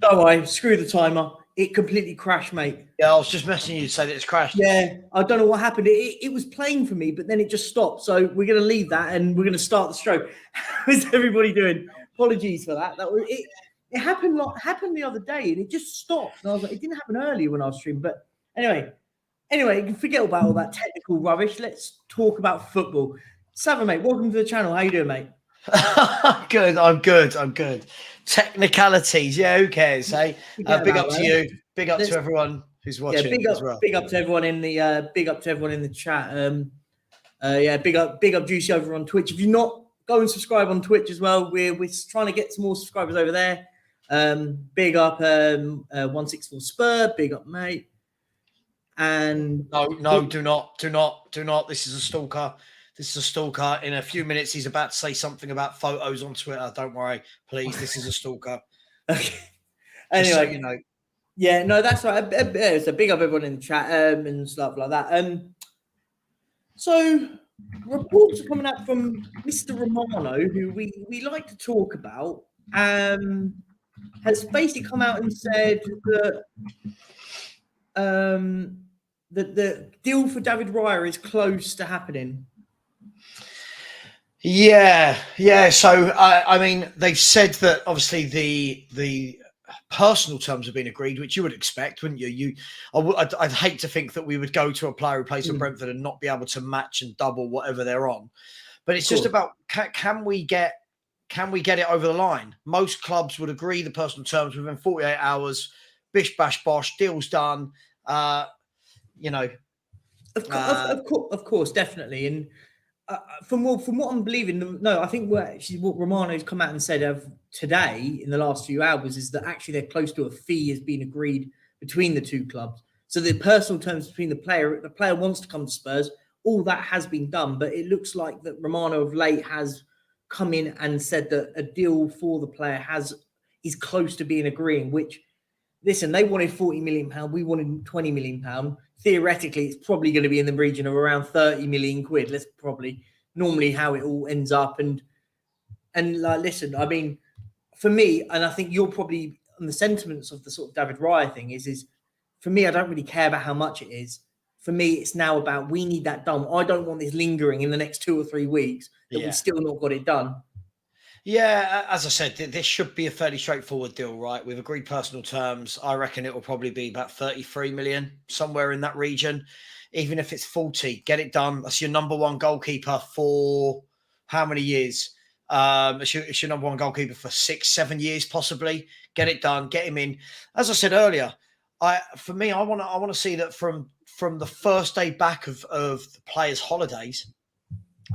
Don't worry, screw the timer. It completely crashed, mate. Yeah, I was just messaging you to say that it's crashed. Yeah, I don't know what happened. It was playing for me, but then it just stopped. So we're going to leave that and we're going to start the show. How's everybody doing? Apologies for that. That was it. It happened the other day and it just stopped. And I was like, it didn't happen earlier when I was streaming. But anyway, forget about all that technical rubbish. Let's talk about football. Savin, mate, welcome to the channel. How you doing, mate? Good. I'm good. Technicalities. Yeah, who cares? Hey, big up to you. Big up to everyone who's watching. Yeah, big up to everyone in the chat. Big up Juicy over on Twitch. If you're not, go and subscribe on Twitch as well. We're trying to get some more subscribers over there. Big up 164 Spur. Big up, mate. And no, do not. This is a stalker. In a few minutes, he's about to say something about photos on Twitter. Don't worry, please. This is a stalker. Okay. Anyway, so you know. Yeah, no, that's right. It's a big up everyone in the chat and stuff like that. So reports are coming out from Mr. Romano, who we like to talk about, has basically come out and said that that the deal for David Raya is close to happening. Yeah. So I mean, they've said that obviously the personal terms have been agreed, which you would expect, wouldn't you? I'd hate to think that we would go to a player who plays for Brentford and not be able to match and double whatever they're on. But it's just about can we get it over the line? Most clubs would agree the personal terms within 48 hours. Bish bash bosh, deal's done. Of course, definitely. And from what I'm believing, I think what Romano's come out and said of today in the last few hours is that actually they're close to a fee has been agreed between the two clubs. So the personal terms between the player wants to come to Spurs, all that has been done. But it looks like that Romano of late has come in and said that a deal for the player is close to being agreeing, which, listen, they wanted £40 million, we wanted £20 million. Theoretically, it's probably going to be in the region of around 30 million quid. That's probably normally how it all ends up. And like, listen, I mean, for me, and I think you're probably on the sentiments of the sort of David Raya thing is for me, I don't really care about how much it is. For me, it's now about we need that done. I don't want this lingering in the next 2 or 3 weeks that we've still not got it done. Yeah, as I said, this should be a fairly straightforward deal, right? We've agreed personal terms. I reckon it will probably be about 33 million, somewhere in that region. Even if it's 40, get it done. That's your number one goalkeeper for how many years? It's your number one goalkeeper for 6-7 years, possibly. Get it done. Get him in. As I said earlier, I want to see that from the first day back of the players' holidays,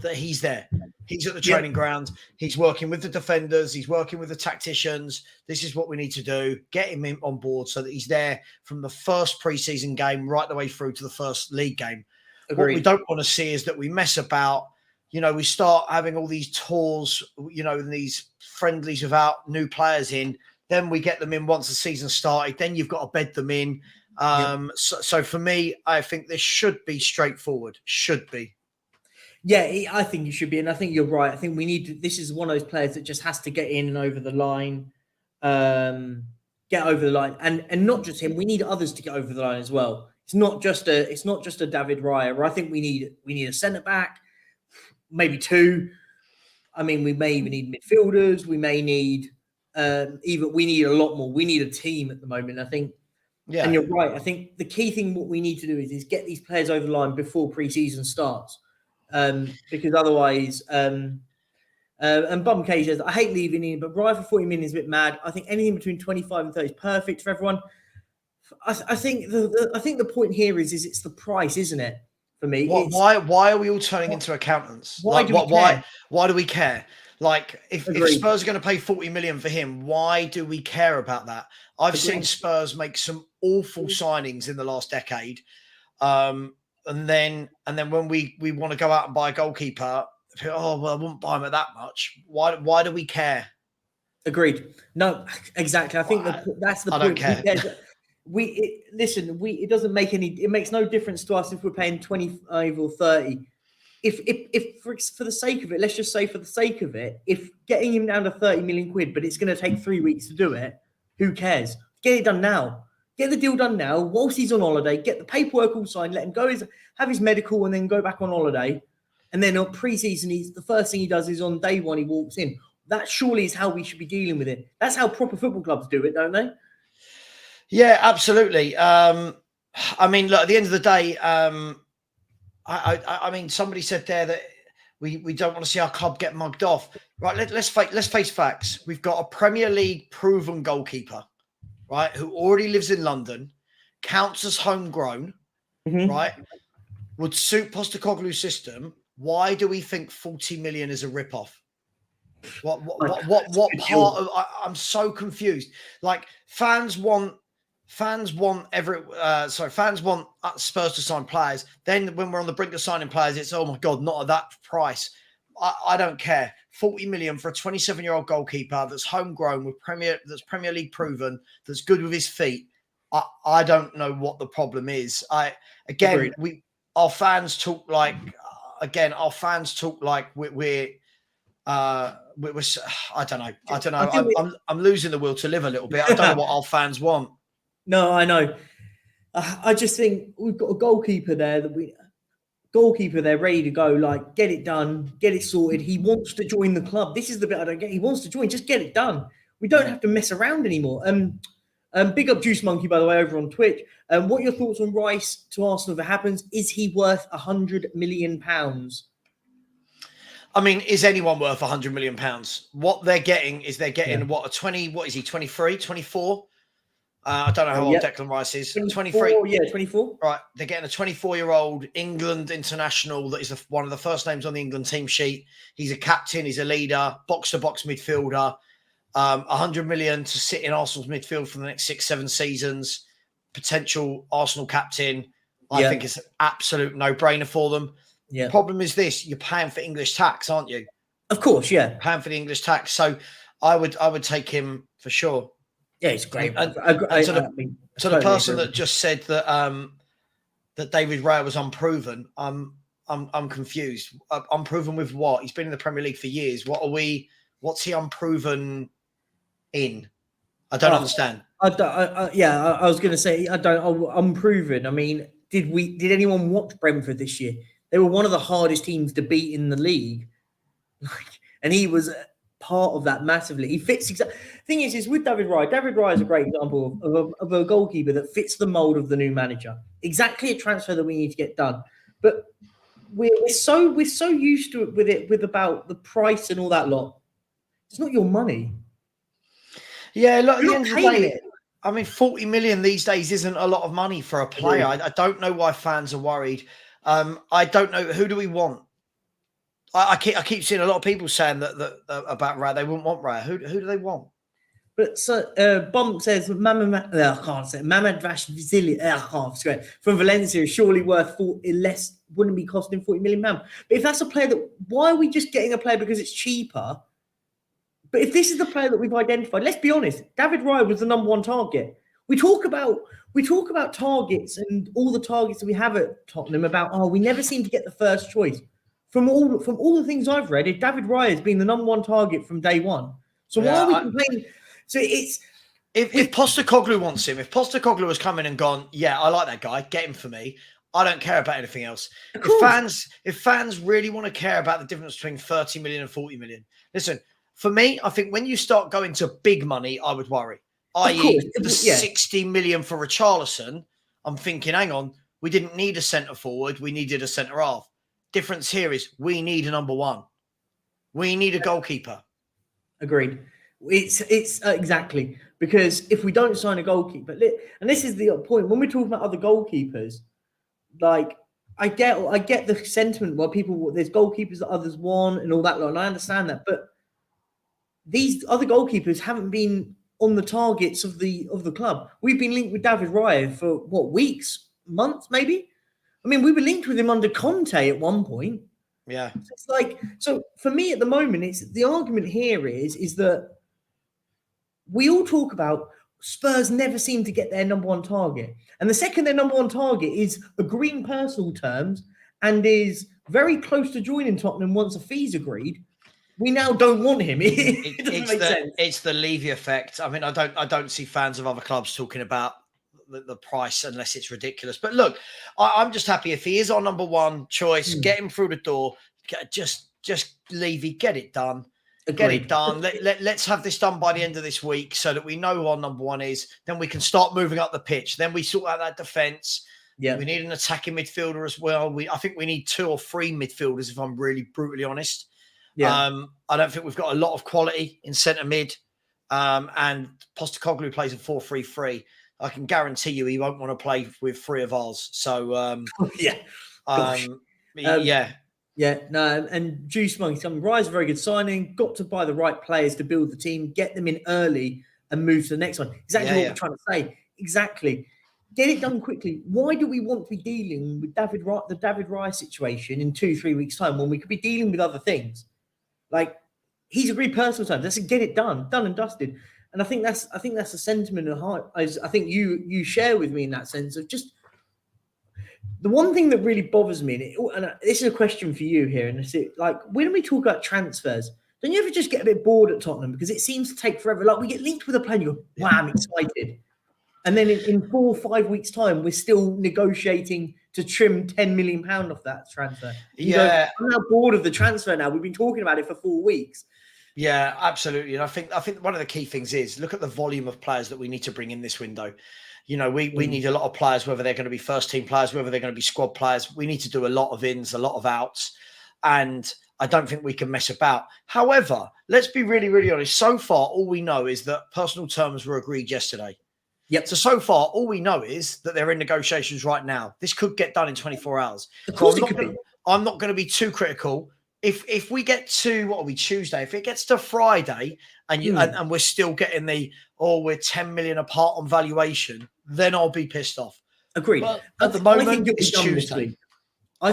that he's there. He's at the training ground. He's working with the defenders. He's working with the tacticians. This is what we need to do. Get him on board so that he's there from the first preseason game right the way through to the first league game. Agreed. What we don't want to see is that we mess about. We start having all these tours, and these friendlies without new players in. Then we get them in once the season started. Then you've got to bed them in. So for me, I think this should be straightforward. Should be. Yeah, I think you should be, and I think you're right. I think we need this is one of those players that just has to get in and over the line, and not just him. We need others to get over the line as well. It's not just a David Raya. I think we need a centre back, maybe two. I mean, we may even need midfielders. We may need we need a lot more. We need a team at the moment, I think. Yeah, and you're right. I think the key thing what we need to do is get these players over the line before pre-season starts. Because otherwise, and Bum K says, I hate leaving in, but Raya for 40 million is a bit mad. I think anything between 25 and 30 is perfect for everyone. I think the point here is it's the price, isn't it? For me, why are we all turning into accountants? Why do we care? Like, if Spurs are going to pay 40 million for him, why do we care about that? I've seen Spurs make some awful signings in the last decade. And then when we want to go out and buy a goalkeeper, I wouldn't buy him at that much. Why do we care? Agreed. No, exactly. I think that's the point. I don't care. It doesn't make it makes no difference to us if we're paying 25 or 30. If for the sake of it, let's just say for the sake of it, if getting him down to 30 million quid, but it's going to take 3 weeks to do it, Who cares? Get it done now. Get the deal done now. Whilst he's on holiday, get the paperwork all signed. Let him go, have his medical, and then go back on holiday. And then on pre-season, the first thing he does is on day one he walks in. That surely is how we should be dealing with it. That's how proper football clubs do it, don't they? Yeah, absolutely. I mean, look, at the end of the day, I mean, somebody said there that we don't want to see our club get mugged off. Right, let's face facts. We've got a Premier League proven goalkeeper, right, who already lives in London, counts as homegrown, right, would suit Postecoglou's system. Why do we think 40 million is a rip-off? What part of? I'm so confused. Like fans want Spurs to sign players. Then when we're on the brink of signing players, it's, oh my God, not at that price. I don't care. 40 million for a 27-year-old goalkeeper that's homegrown that's Premier League proven, that's good with his feet. I don't know what the problem is. Our fans talk like we're I don't know. I'm losing the will to live a little bit. I don't know what our fans want. No, I know. I just think we've got a goalkeeper there ready to go. Like, get it done, get it sorted. He wants to join the club. This is the bit I don't get. He wants to join. Just get it done. We don't have to mess around anymore. Big up Juice Monkey, by the way, over on Twitch. What are your thoughts on Rice to Arsenal if it happens? Is he worth £100 million? I mean, is anyone worth £100 million? What they're getting is what, a 20, what is he, 23, 24? I don't know how old Declan Rice is. 23. Yeah, 24. Right. They're getting a 24-year-old England international that is one of the first names on the England team sheet. He's a captain. He's a leader, box-to-box midfielder. 100 million to sit in Arsenal's midfield for the next 6-7 seasons. Potential Arsenal captain. I think it's an absolute no-brainer for them. Yeah. Problem is this: you're paying for English tax, aren't you? Of course, yeah. Paying for the English tax. So I would take him for sure. Yeah, it's great. To the person that just said that that David Raya was unproven, I'm confused. Unproven with what? He's been in the Premier League for years. What's he unproven in? I don't understand. I was going to say unproven. I mean, did anyone watch Brentford this year? They were one of the hardest teams to beat in the league, and he was part of that massively. He fits exactly. Thing is with David Raya. David Raya is a great example of a goalkeeper that fits the mold of the new manager. Exactly a transfer that we need to get done. But we're so used to it with about the price and all that lot. It's not your money. Yeah, look, at the end of the day, I mean, 40 million these days isn't a lot of money for a player. I don't know why fans are worried. I don't know. Who do we want? I keep seeing a lot of people saying that about Raya. They wouldn't want Raya. Who do they want? But so Bump says Mamad Vashvili from Valencia is surely worth less. Wouldn't be costing 40 million pounds. But if that's a player why are we just getting a player because it's cheaper? But if this is the player that we've identified, let's be honest. David Raya was the number one target. We talk about targets and all the targets that we have at Tottenham about, we never seem to get the first choice. From all the things I've read, David Raya has been the number one target from day one. So why are we complaining? So it's if Postecoglou wants him, if Postecoglou has come in and gone, yeah, I like that guy, get him for me. I don't care about anything else. If fans really want to care about the difference between 30 million and 40 million, listen, for me, I think when you start going to big money, I would worry. I.e., the 60 million for Richarlison, I'm thinking, hang on, we didn't need a centre forward, we needed a centre half. Difference here is we need a number one. We need a goalkeeper. Agreed. It's exactly, because if we don't sign a goalkeeper, and this is the point when we're talking about other goalkeepers, like I get the sentiment where there's goalkeepers that others want and all that, and I understand that, but these other goalkeepers haven't been on the targets of the club. We've been linked with David Raya for weeks, months, maybe. I mean, we were linked with him under Conte at one point. Yeah. So it's like, so for me at the moment, it's the argument here is that we all talk about Spurs never seem to get their number one target. And the second their number one target is agreeing personal terms and is very close to joining Tottenham once a fee's agreed, we now don't want him. It doesn't make sense. It's the Levy effect. I mean, I don't see fans of other clubs talking about the price unless it's ridiculous. But look, I'm just happy if he is our number one choice, get him through the door. Just Levy, get it done. Agreed. Get it done. Let's have this done by the end of this week so that we know who our number one is. Then we can start moving up the pitch. Then we sort out that defence. Yeah, we need an attacking midfielder as well. I think we need 2 or 3 midfielders, if I'm really brutally honest. yeah. I don't think we've got a lot of quality in centre mid. And Postecoglou plays a 4-3-3. I can guarantee you he won't want to play with 3 of ours. So yeah. Yeah, no, and Juice Monkey, Raya's a very good signing. Got to buy the right players to build the team, get them in early, and move to the next one. Exactly what we're trying to say. Exactly. Get it done quickly. Why do we want to be dealing with the David Raya situation in 2-3 weeks' time when we could be dealing with other things? Like, he's agreed personal time. Let's get it done and dusted. And I think that's a sentiment of heart. I think you share with me in that sense of just. The one thing that really bothers me, and this is a question for you here, and it's like, when we talk about transfers, don't you ever just get a bit bored at Tottenham because it seems to take forever? Like, we get linked with a plan, you go, wow, I'm excited. And then in 4 or 5 weeks' time, we're still negotiating to trim £10 million off that transfer. I'm now bored of the transfer now. We've been talking about it for 4 weeks. Yeah, absolutely. And I think one of the key things is look at the volume of players that we need to bring in this window. You know, we need a lot of players, whether they're going to be first team players, whether they're going to be squad players. We need to do a lot of ins, a lot of outs. And I don't think we can mess about. However, let's be really, really honest. So far, all we know is that personal terms were agreed yesterday. Yep. So far, all we know is that they're in negotiations right now. This could get done in 24 hours. Of course it could be. I'm not going to be too critical. If we get to, what are we, Tuesday? If it gets to Friday and we're still getting we're 10 million apart on valuation, then I'll be pissed off. Agreed. But at the moment, it's Tuesday. I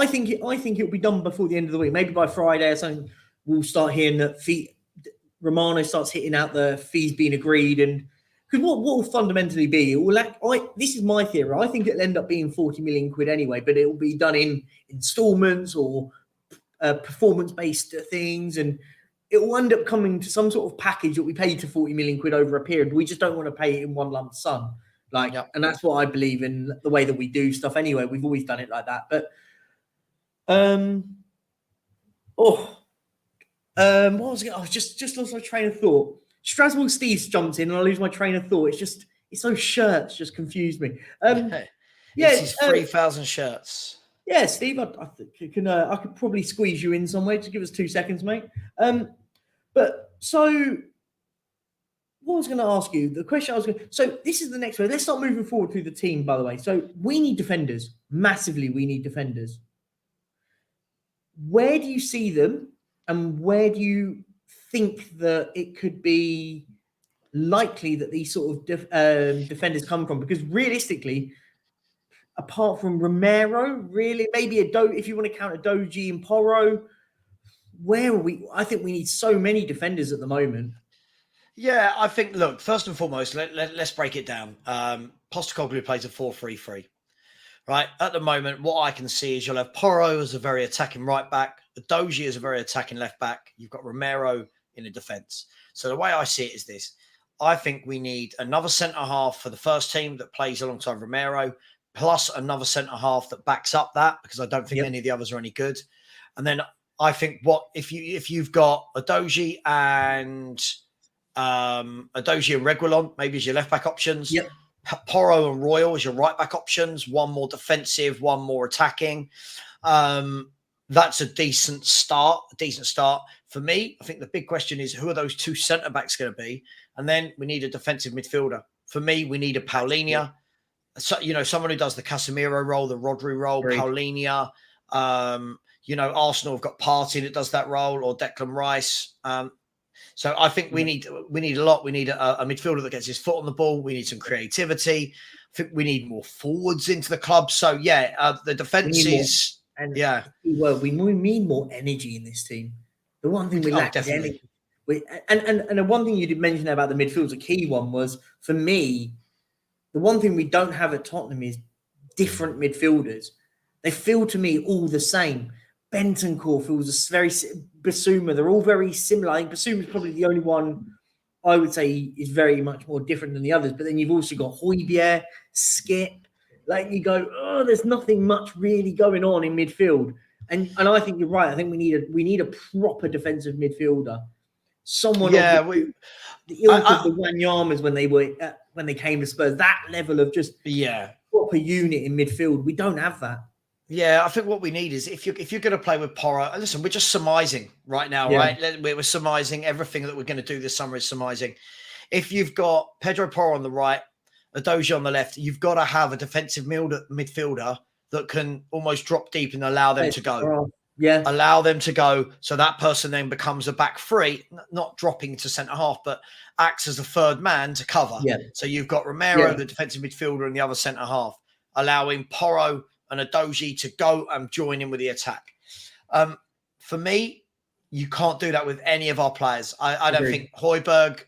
think it'll be done before the end of the week. Maybe by Friday or something, we'll start hearing that Romano starts hitting out the fees being agreed, and because what will fundamentally be, it will this is my theory. I think it'll end up being 40 million quid anyway, but it will be done in installments or performance-based things, and it will end up coming to some sort of package that we pay to 40 million quid over a period. We just don't want to pay it in one lump sum. And that's what I believe in the way that we do stuff anyway. We've always done it like that. But what was it? I was just lost my train of thought. Strasbourg Steve jumped in and I lose my train of thought. It's those shirts just confused me. It's his 3,000 shirts. Yeah, Steve, I could probably squeeze you in some way. Just give us 2 seconds, mate. But so what I was going to ask you, so this is the next one. Let's start moving forward through the team, by the way. So we need defenders. Massively, we need defenders. Where do you see them and where do you think that it could be likely that these sort of defenders come from? Because realistically, apart from Romero, really, maybe if you want to count a Doji and Porro, where are we? I think we need so many defenders at the moment. Yeah, I think, look, first and foremost, let's break it down. Postecoglou plays a 4-3-3, right? At the moment, what I can see is you'll have Porro as a very attacking right back, Doji as a very attacking left back. You've got Romero in the defence. So the way I see it is this. I think we need another centre-half for the first team that plays alongside Romero, plus another centre-half that backs up that, because I don't think any of the others are any good. And then I think if you've got Adoji and Reguilon, maybe as your left back options. Yep. Porro and Royal as your right back options. One more defensive, one more attacking. That's a decent start. For me, I think the big question is who are those 2 centre backs going to be? And then we need a defensive midfielder. For me, we need a Paulinho. So, someone who does the Casemiro role, the Rodri role, great. Paulinho. Arsenal have got Partey that does that role, or Declan Rice. So I think we need a lot. We need a midfielder that gets his foot on the ball. We need some creativity. I think we need more forwards into the club. So the defence is we need more energy in this team. The one thing we lack is energy. And the one thing you did mention about the midfield, a key one was, for me, the one thing we don't have at Tottenham is different midfielders. They feel to me all the same. Bentancur feels very Basuma. They're all very similar. I think Basuma is probably the only one I would say is very much more different than the others. But then you've also got Højbjerg, Skip. Like you go, oh, there's nothing much really going on in midfield. And I think you're right. I think we need a proper defensive midfielder. Someone the ilk of the Wanyamas when they came to Spurs. That level of just proper unit in midfield. We don't have that. Yeah, I think what we need is if you're going to play with Porro, and listen, we're just surmising right now, right? We're surmising everything that we're going to do this summer is surmising. If you've got Pedro Porro on the right, Adoji on the left, you've got to have a defensive midfielder that can almost drop deep and allow them to go. Yeah. Allow them to go. So that person then becomes a back three, not dropping to centre half, but acts as a third man to cover. Yeah. So you've got Romero, the defensive midfielder, in the other centre half, allowing Porro and Adoji to go and join in with the attack. For me, you can't do that with any of our players. I don't think Højbjerg,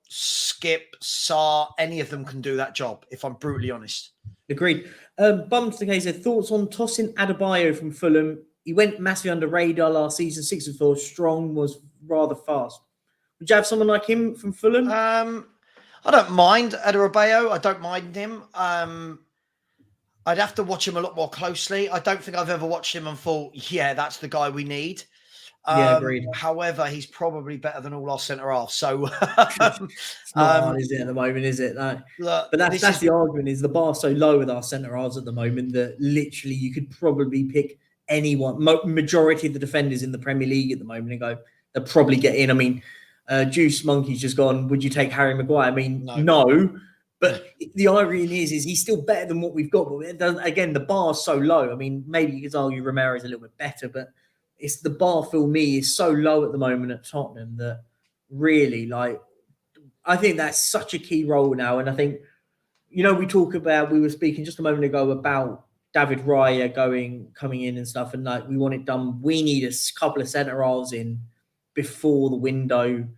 Skip, Sarr, any of them can do that job, if I'm brutally honest. Agreed. Bums the case. Thoughts on tossing Adebayo from Fulham? He went massively under radar last season, 6-4, strong, was rather fast. Would you have someone like him from Fulham? I don't mind Adebayo. I don't mind him. I'd have to watch him a lot more closely. I don't think I've ever watched him and thought, yeah, that's the guy we need. Agreed. However, he's probably better than all our centre halves. So, it's not hard, is it, at the moment, is it? Like, but that's the argument, is the bar so low with our centre halves at the moment that literally you could probably pick anyone, majority of the defenders in the Premier League at the moment, and go, they'll probably get in. I mean, Juice Monkey's just gone, would you take Harry Maguire? I mean, no. But the irony is he's still better than what we've got. But again, the bar's so low. I mean, maybe you could argue Romero's a little bit better, but it's the bar for me is so low at the moment at Tottenham that really, like, I think that's such a key role now. And I think, we were speaking just a moment ago about David Raya coming in and stuff, and like we want it done. We need a couple of centre halves in before the window,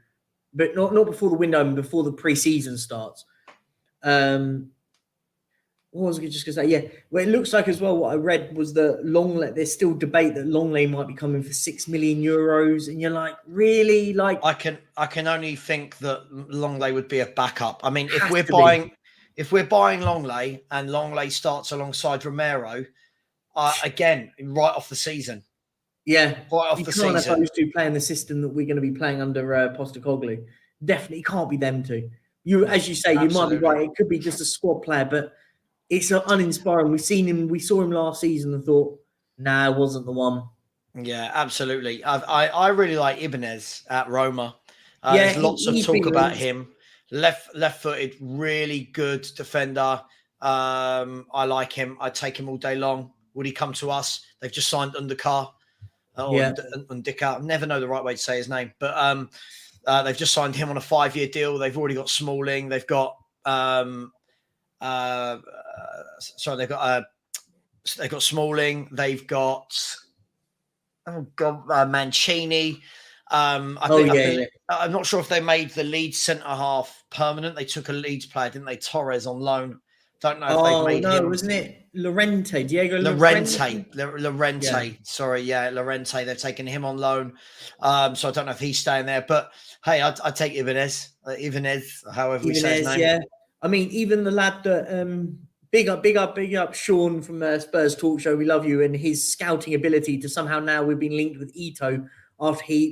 but not before the window, and before the pre-season starts. What was I just going to say? Yeah, well, it looks like as well. What I read was that Longley. There's still debate that Longley might be coming for €6 million, and you're like, really? Like, I can only think that Longley would be a backup. I mean, if we're buying Longley and Longley starts alongside Romero, again, right off the season. Yeah, right off the season. You can't have those two playing the system that we're going to be playing under Postecoglou. Definitely can't be them two. As you say, you might be right. It could be just a squad player, but it's uninspiring. We saw him last season and thought, nah, it wasn't the one. Yeah, absolutely. I really like Ibanez at Roma. There's lots of talk about him. Left-footed, really good defender. I like him. I'd take him all day long. Would he come to us? They've just signed Undikar. Undikar. I never know the right way to say his name, but they've just signed him on a 5-year deal. They've already got Smalling. They've got they've got Smalling. They've got Mancini. I'm not sure if they made the Leeds centre half permanent. They took a Leeds player, didn't they? Torres on loan. Don't know if they've made him. Wasn't it Llorente? Diego Llorente. Llorente. Sorry, Llorente. They've taken him on loan. So I don't know if he's staying there. But hey, I'd take Ibanez, however we say his name. Yeah. I mean, even the lad that big up Sean from Spurs Talk Show. We love you, and his scouting ability to somehow now we've been linked with Ito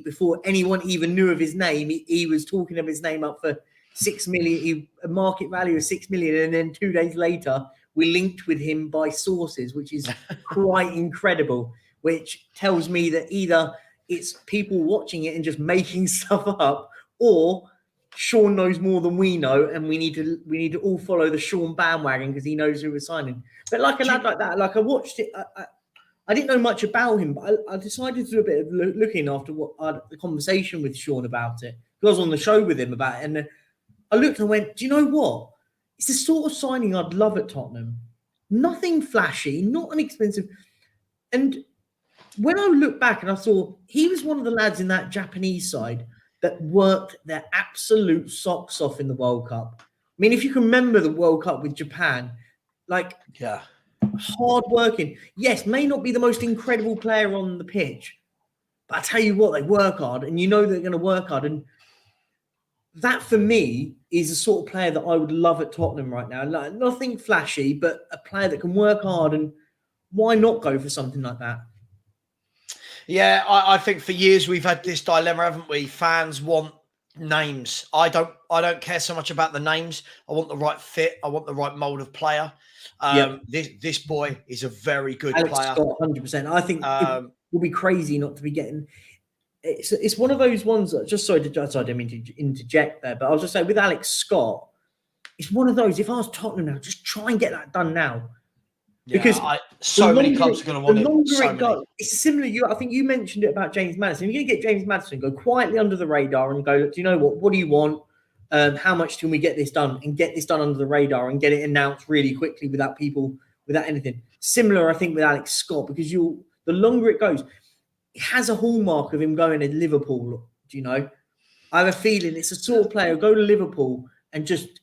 before anyone even knew of his name. He was talking of his name up for 6 million, a market value of 6 million, and then 2 days later we linked with him by sources, which is quite incredible. Which tells me that either it's people watching it and just making stuff up, or Sean knows more than we know, and we need to all follow the Sean bandwagon because he knows who we're signing. But like a lad like that, like I watched it. I didn't know much about him, but I decided to do a bit of looking after the conversation with Sean about it. I was on the show with him about it, and I looked and went, do you know what? It's the sort of signing I'd love at Tottenham. Nothing flashy, not an expensive. And when I look back and I saw he was one of the lads in that Japanese side that worked their absolute socks off in the World Cup. I mean, if you can remember the World Cup with Japan, hard working. Yes, may not be the most incredible player on the pitch, but I tell you what, they work hard, and you know they're going to work hard. And that, for me, is the sort of player that I would love at Tottenham right now. Like, nothing flashy, but a player that can work hard. And why not go for something like that? Yeah, I think for years we've had this dilemma, haven't we? Fans want names. I don't care so much about the names. I want the right fit. I want the right mold of player. This boy is a very good Alex player. Scott, 100%. I think it would be crazy not to be getting. It's one of those ones that, just sorry, I didn't mean to interject there, but I was just saying with Alex Scott, it's one of those. If I was Tottenham now, just try and get that done now. Because so many clubs are going to want him. So many. It's similar. I think you mentioned it about James Maddison. You're going to get James Maddison, go quietly under the radar and go, look, do you know what? What do you want? How much can we get this done? And get this done under the radar and get it announced really quickly without anything. Similar, I think, with Alex Scott, because the longer it goes, it has a hallmark of him going to Liverpool. Do you know? I have a feeling it's a sort of player go to Liverpool and just.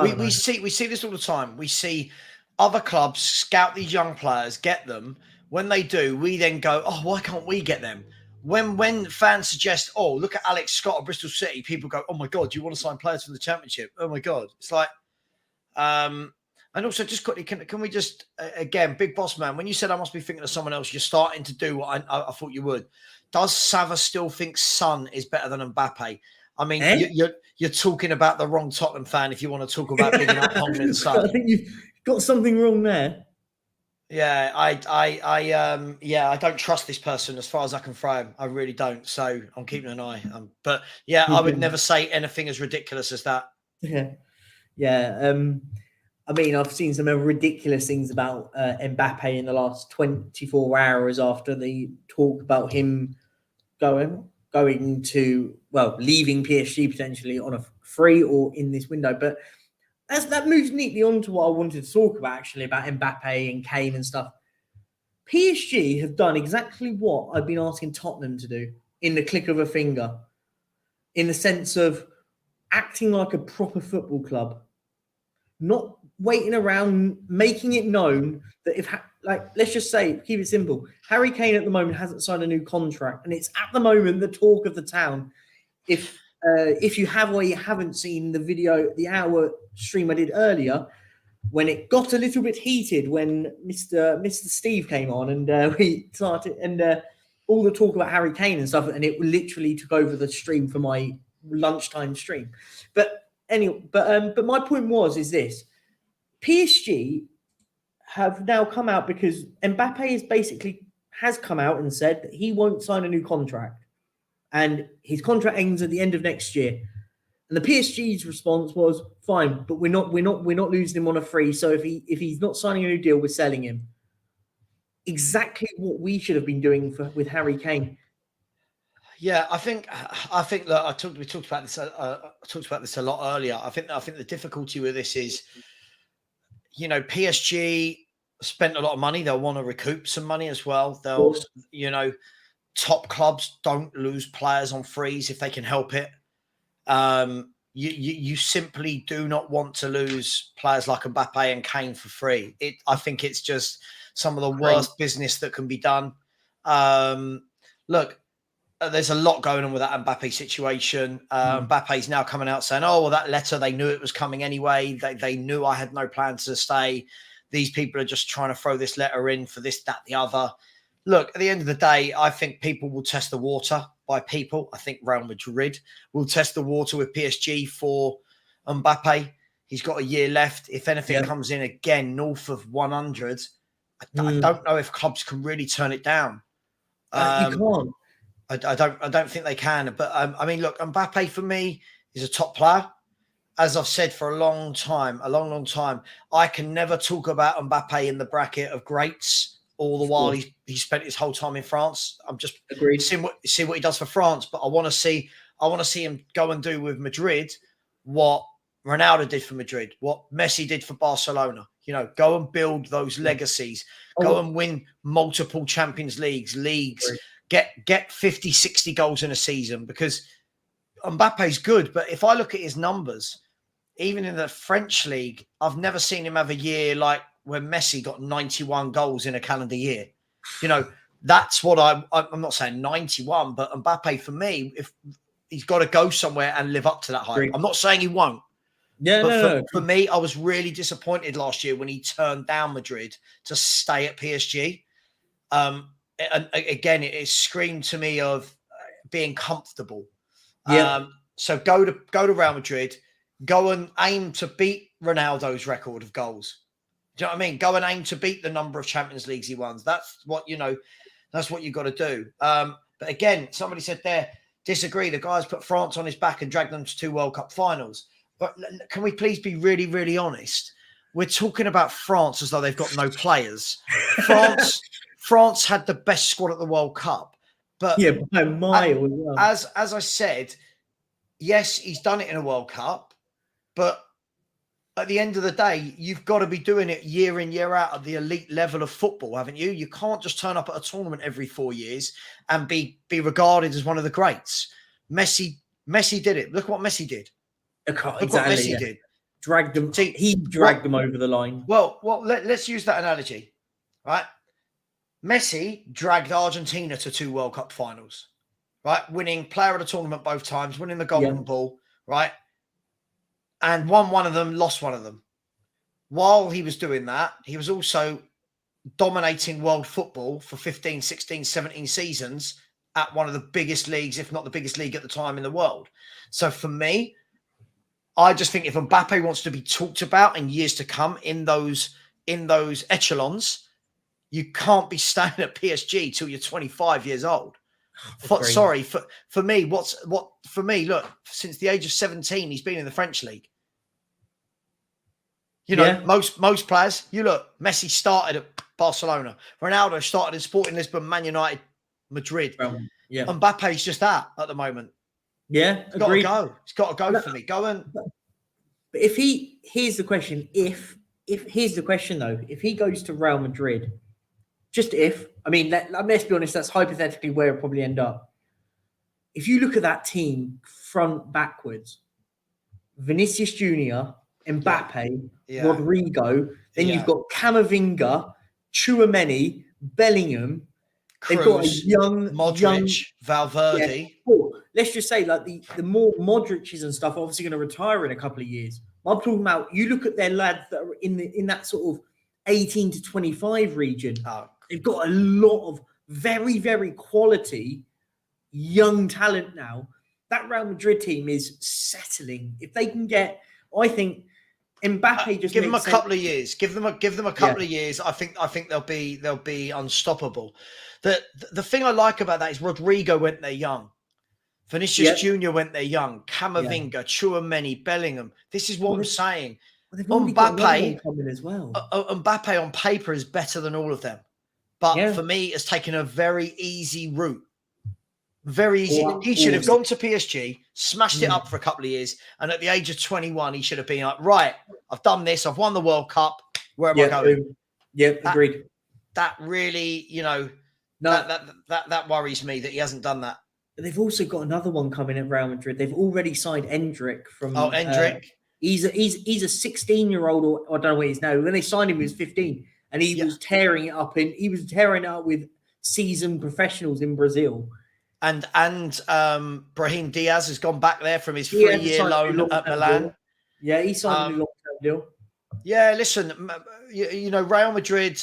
We see this all the time. We see other clubs scout these young players, get them. When they do, we then go, oh, why can't we get them? When fans suggest, oh, look at Alex Scott of Bristol City, people go, oh my God, do you want to sign players for the Championship? Oh my God. It's like, and also just quickly, can we just, again, Big Boss Man, when you said I must be thinking of someone else, you're starting to do what I thought you would. Does Sava still think Son is better than Mbappe? I mean, you're talking about the wrong Tottenham fan if you want to talk about bigging up Hong and Son. I think you've got something wrong there. Yeah, I don't trust this person as far as I can throw him. I really don't. So I'm keeping an eye. But yeah, I would never say anything as ridiculous as that. Yeah. I mean, I've seen some ridiculous things about Mbappe in the last 24 hours after the talk about him going to, leaving PSG potentially on a free or in this window. But that moves neatly on to what I wanted to talk about, actually, about Mbappe and Kane and stuff. PSG have done exactly what I've been asking Tottenham to do in the click of a finger, in the sense of acting like a proper football club, not waiting around, making it known that if, let's just say, keep it simple, Harry Kane at the moment hasn't signed a new contract, and it's at the moment the talk of the town. If you have or you haven't seen the video, the hour stream I did earlier, when it got a little bit heated when Mr. Steve came on and we started, and all the talk about Harry Kane and stuff, and it literally took over the stream for my lunchtime stream. But anyway, but my point is this: PSG have now come out because Mbappe has come out and said that he won't sign a new contract. And his contract ends at the end of next year. And the PSG's response was, fine, but we're not losing him on a free. So if he's not signing a new deal, we're selling him. Exactly what we should have been doing with Harry Kane. Yeah, I think that we talked about this. I talked about this a lot earlier. I think the difficulty with this is, PSG spent a lot of money. They'll want to recoup some money as well. They'll, top clubs don't lose players on frees if they can help it. You simply do not want to lose players like Mbappe and Kane for free. I think it's just some of the worst business that can be done. Look, there's a lot going on with that Mbappe situation. Mbappe's now coming out saying, oh, well, that letter, they knew it was coming anyway. They knew I had no plans to stay. These people are just trying to throw this letter in for this, that, the other. Look, at the end of the day, I think people will test the water. By people, I think Real Madrid will test the water with PSG for Mbappe. He's got a year left. If anything comes in again north of 100, I don't know if clubs can really turn it down. You can't. I don't think they can. But I mean, look, Mbappe for me is a top player. As I've said for a long time, I can never talk about Mbappe in the bracket of greats. All the while he spent his whole time in France. I'm just seeing what he does for France, but I want to see him go and do with Madrid what Ronaldo did for Madrid, what Messi did for Barcelona. Go and build those legacies. Go and win multiple Champions Leagues, get 50, 60 goals in a season, because Mbappe's good. But if I look at his numbers, even in the French league, I've never seen him have a year like when Messi got 91 goals in a calendar year. You know, that's what I'm not saying 91, but Mbappe for me, if he's got to go somewhere and live up to that hype. Great. I'm not saying he won't. Yeah, But for me, I was really disappointed last year when he turned down Madrid to stay at PSG. And again, it screamed to me of being comfortable. Yeah. So go to Real Madrid, go and aim to beat Ronaldo's record of goals. Do you know what I mean? Go and aim to beat the number of Champions Leagues he won. That's what that's what you've got to do. But again, somebody said there, disagree. The guy's put France on his back and dragged them to 2 World Cup finals. But can we please be really, really honest? We're talking about France as though they've got no players. France had the best squad at the World Cup. But yeah, by a mile. As I said, yes, he's done it in a World Cup, but at the end of the day, you've got to be doing it year in, year out at the elite level of football, haven't you? You can't just turn up at a tournament every 4 years and be regarded as one of the greats. Messi did it. Look what Messi did. Look what Messi did. Dragged them. He dragged them over the line. Well, let's use that analogy, right? Messi dragged Argentina to 2 World Cup finals, right? Winning player of the tournament both times, winning the Golden Ball, right? And won one of them, lost one of them. While he was doing that, he was also dominating world football for 15, 16, 17 seasons at one of the biggest leagues, if not the biggest league at the time in the world. So for me, I just think if Mbappe wants to be talked about in years to come in those echelons, you can't be staying at PSG till you're 25 years old. For me, look, since the age of 17, he's been in the French league. You know, most players, you look, Messi started at Barcelona. Ronaldo started in Sporting Lisbon, Man United, Madrid. Mbappe's just that at the moment. Yeah, He's got to go. He's got to go for me. Go and. But here's the question. Here's the question though, if he goes to Real Madrid, just if, I mean, let's be honest, that's hypothetically where it'll probably end up. If you look at that team front backwards, Vinicius Jr., Mbappe, Rodrigo, then you've got Camavinga, Tchouaméni, Bellingham. Cruz, they've got a young Modric, Valverde. Yeah. Let's just say, like the more Modric's and stuff are obviously going to retire in a couple of years. I'm talking about, you look at their lads that are in that sort of 18 to 25 region. They've got a lot of very, very quality young talent now. That Real Madrid team is settling. If they can get, I think Mbappe just give them a couple of years. Give them a couple of years. I think they'll be unstoppable. The thing I like about that is Rodrigo went there young. Vinicius Jr. went there young. Camavinga, Tchouaméni, Bellingham. This is what I'm saying. Mbappe coming as well. Mbappe on paper is better than all of them, but for me, it's taken a very easy route. Very easy. He should have gone to PSG, smashed it up for a couple of years, and at the age of 21, he should have been like, right, I've done this, I've won the World Cup. Where am I going? Agreed. That really, that worries me that he hasn't done that. But they've also got another one coming at Real Madrid. They've already signed Endrick from. Oh, Endrick. He's a 16-year-old, or I don't know what he's now. When they signed him, he was 15, and he was tearing it up. He was tearing it up with seasoned professionals in Brazil. And Brahim Diaz has gone back there from his 3-year loan at Milan. Deal. Yeah, he signed a long-term deal. Yeah, listen, Real Madrid.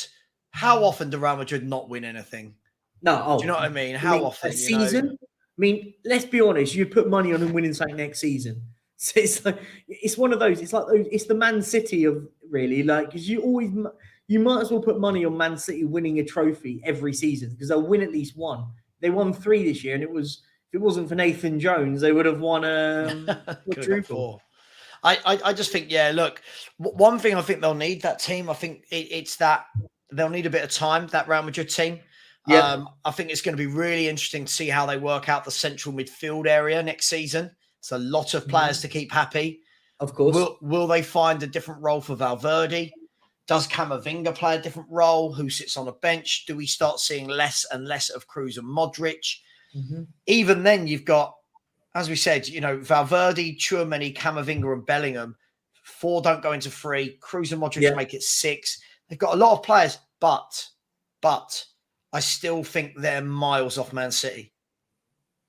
How often do Real Madrid not win anything? No, do you know what I mean? How often? A season? I mean, let's be honest. You put money on him winning something next season. So it's one of those. It's like it's the Man City of really, like, because you might as well put money on Man City winning a trophy every season because they'll win at least one. They won 3 this year, and if it wasn't for Nathan Jones, they would have won a quadruple. I just think, look, one thing I think they'll need, that team, I think it's that they'll need a bit of time, that Real Madrid team. I think it's going to be really interesting to see how they work out the central midfield area next season. It's a lot of players to keep happy. Of course. Will they find a different role for Valverde? Does Camavinga play a different role? Who sits on a bench? Do we start seeing less and less of Cruz and Modric? Mm-hmm. Even then, you've got, as we said, Valverde, Tchouaméni, Camavinga and Bellingham. 4 don't go into 3. Cruz and Modric make it 6. They've got a lot of players, but I still think they're miles off Man City.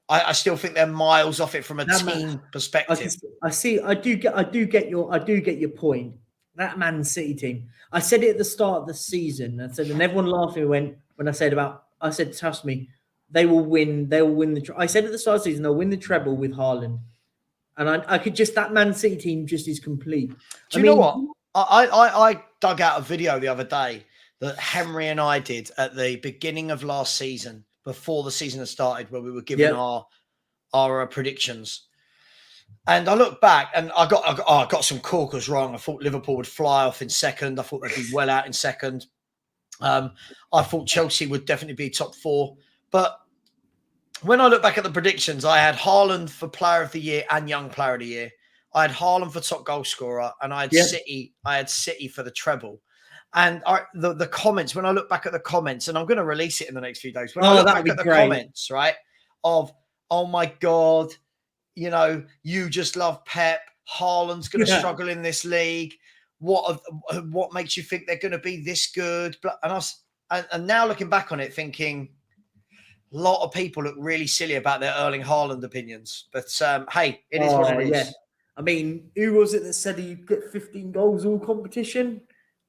I still think they're miles off it from a team perspective. I do get your point. That Man City team. I said it at the start of the season. I said, and everyone laughed at me when I said, trust me, they will win. They will win I said at the start of the season, they'll win the treble with Haaland. And I could just, that Man City team just is complete. Do you know what? I dug out a video the other day that Henry and I did at the beginning of last season, before the season had started, where we were giving our predictions. And I look back and I got some corkers wrong. I thought Liverpool would fly off in second. I thought they'd be well out in second. I thought Chelsea would definitely be top 4. But when I look back at the predictions, I had Haaland for Player of the Year and Young Player of the Year. I had Haaland for top goal scorer, and I had City. I had City for the treble. And the comments, when I look back at the comments, and I'm going to release it in the next few days. When I look back at the comments, right, of, oh my God, you know, you just love Pep. Haaland's going to struggle in this league. What makes you think they're going to be this good? And now looking back on it, thinking a lot of people look really silly about their Erling Haaland opinions. But hey, it is what it is. Yeah. I mean, who was it that said he'd get 15 goals all competition?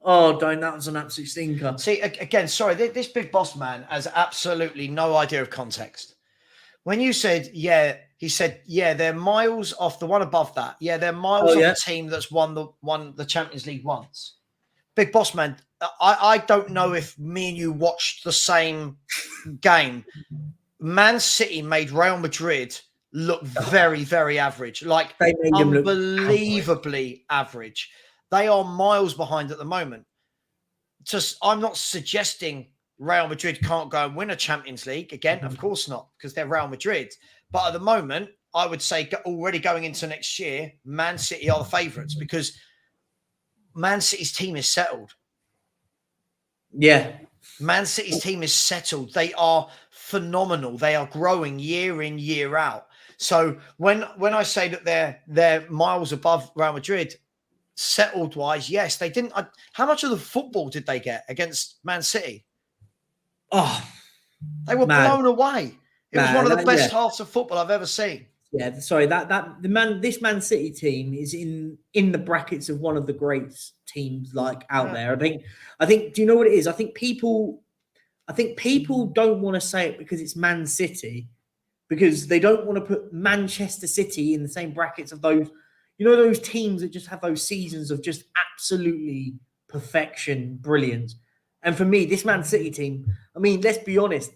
Oh, that was an absolute stinker. See, again, sorry, this big boss man has absolutely no idea of context. When you said, he said, they're miles off the one above that. Yeah, they're miles off the team that's won the Champions League once. Big boss man, I don't know if me and you watched the same game. Man City made Real Madrid look very, very average, like unbelievably average. They are miles behind at the moment. I'm not suggesting Real Madrid can't go and win a Champions League. Again, of course not, because they're Real Madrid. But at the moment, I would say already going into next year, Man City are the favourites, because Man City's team is settled. Yeah. Man City's team is settled. They are phenomenal. They are growing year in, year out. So when I say that they're miles above Real Madrid, settled wise, yes, they didn't. How much of the football did they get against Man City? Oh, they were blown away. It was one of the best halves of football I've ever seen. Yeah, sorry, this Man City team is in the brackets of one of the great teams out there. I think. Do you know what it is? I think people don't want to say it because it's Man City, because they don't want to put Manchester City in the same brackets of those. You know, those teams that just have those seasons of just absolutely perfection, brilliance. And for me, this Man City team, I mean, let's be honest,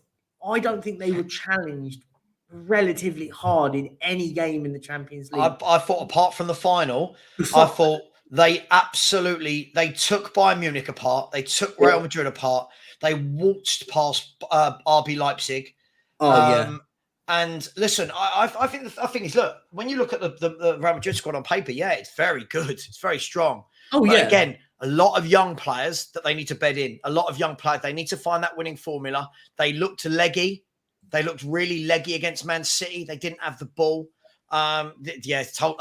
I don't think they were challenged relatively hard in any game in the Champions League. I thought, apart from the final, I thought they took Bayern Munich apart. They took Real Madrid apart. They waltzed past RB Leipzig. And listen, I think the thing is, look, when you look at the Real Madrid squad on paper, it's very good. It's very strong. But again, a lot of young players that they need to bed in. A lot of young players. They need to find that winning formula. They looked leggy. They looked really leggy against Man City. They didn't have the ball. I